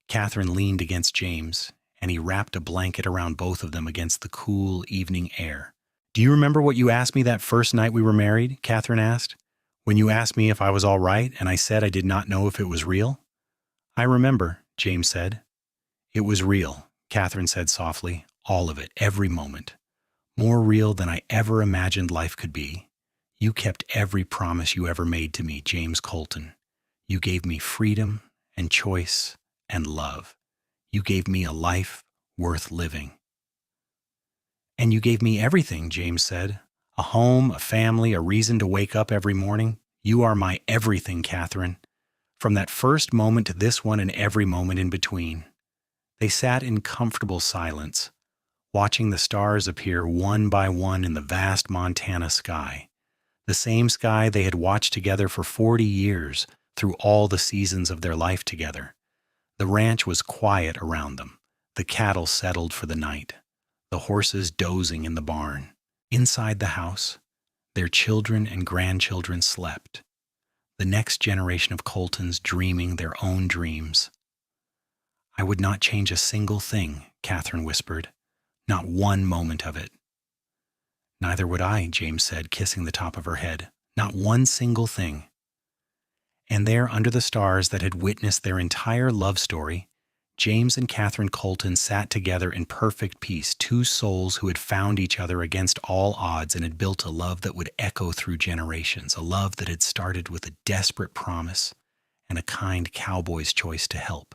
Catherine leaned against James, and he wrapped a blanket around both of them against the cool evening air. Do you remember what you asked me that first night we were married? Catherine asked. When you asked me if I was all right, and I said I did not know if it was real? I remember, James said. It was real, Catherine said softly, all of it, every moment. More real than I ever imagined life could be. You kept every promise you ever made to me, James Colton. You gave me freedom and choice and love. You gave me a life worth living. And you gave me everything, James said. A home, a family, a reason to wake up every morning. You are my everything, Catherine. From that first moment to this one and every moment in between. They sat in comfortable silence, watching the stars appear one by one in the vast Montana sky. The same sky they had watched together for 40 years through all the seasons of their life together. The ranch was quiet around them. The cattle settled for the night. The horses dozing in the barn. Inside the house, their children and grandchildren slept. The next generation of Coltons dreaming their own dreams. I would not change a single thing, Catherine whispered. Not one moment of it. Neither would I, James said, kissing the top of her head. Not one single thing. And there, under the stars that had witnessed their entire love story, James and Catherine Colton sat together in perfect peace, two souls who had found each other against all odds and had built a love that would echo through generations, a love that had started with a desperate promise and a kind cowboy's choice to help.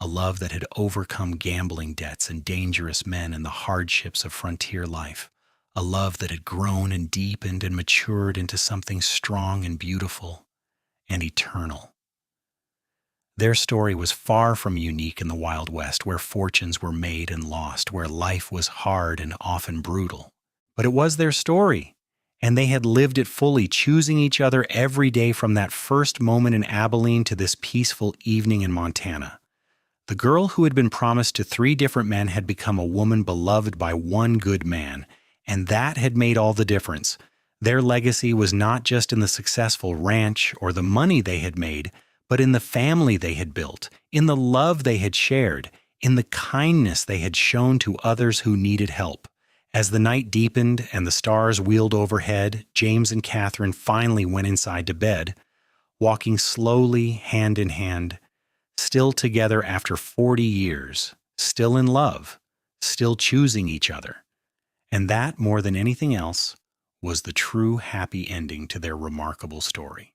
A love that had overcome gambling debts and dangerous men and the hardships of frontier life. A love that had grown and deepened and matured into something strong and beautiful and eternal. Their story was far from unique in the Wild West, where fortunes were made and lost, where life was hard and often brutal. But it was their story, and they had lived it fully, choosing each other every day from that first moment in Abilene to this peaceful evening in Montana. The girl who had been promised to 3 different men had become a woman beloved by one good man, and that had made all the difference. Their legacy was not just in the successful ranch or the money they had made, but in the family they had built, in the love they had shared, in the kindness they had shown to others who needed help. As the night deepened and the stars wheeled overhead, James and Catherine finally went inside to bed, walking slowly, hand in hand, still together after 40 years, still in love, still choosing each other. And that, more than anything else, was the true happy ending to their remarkable story.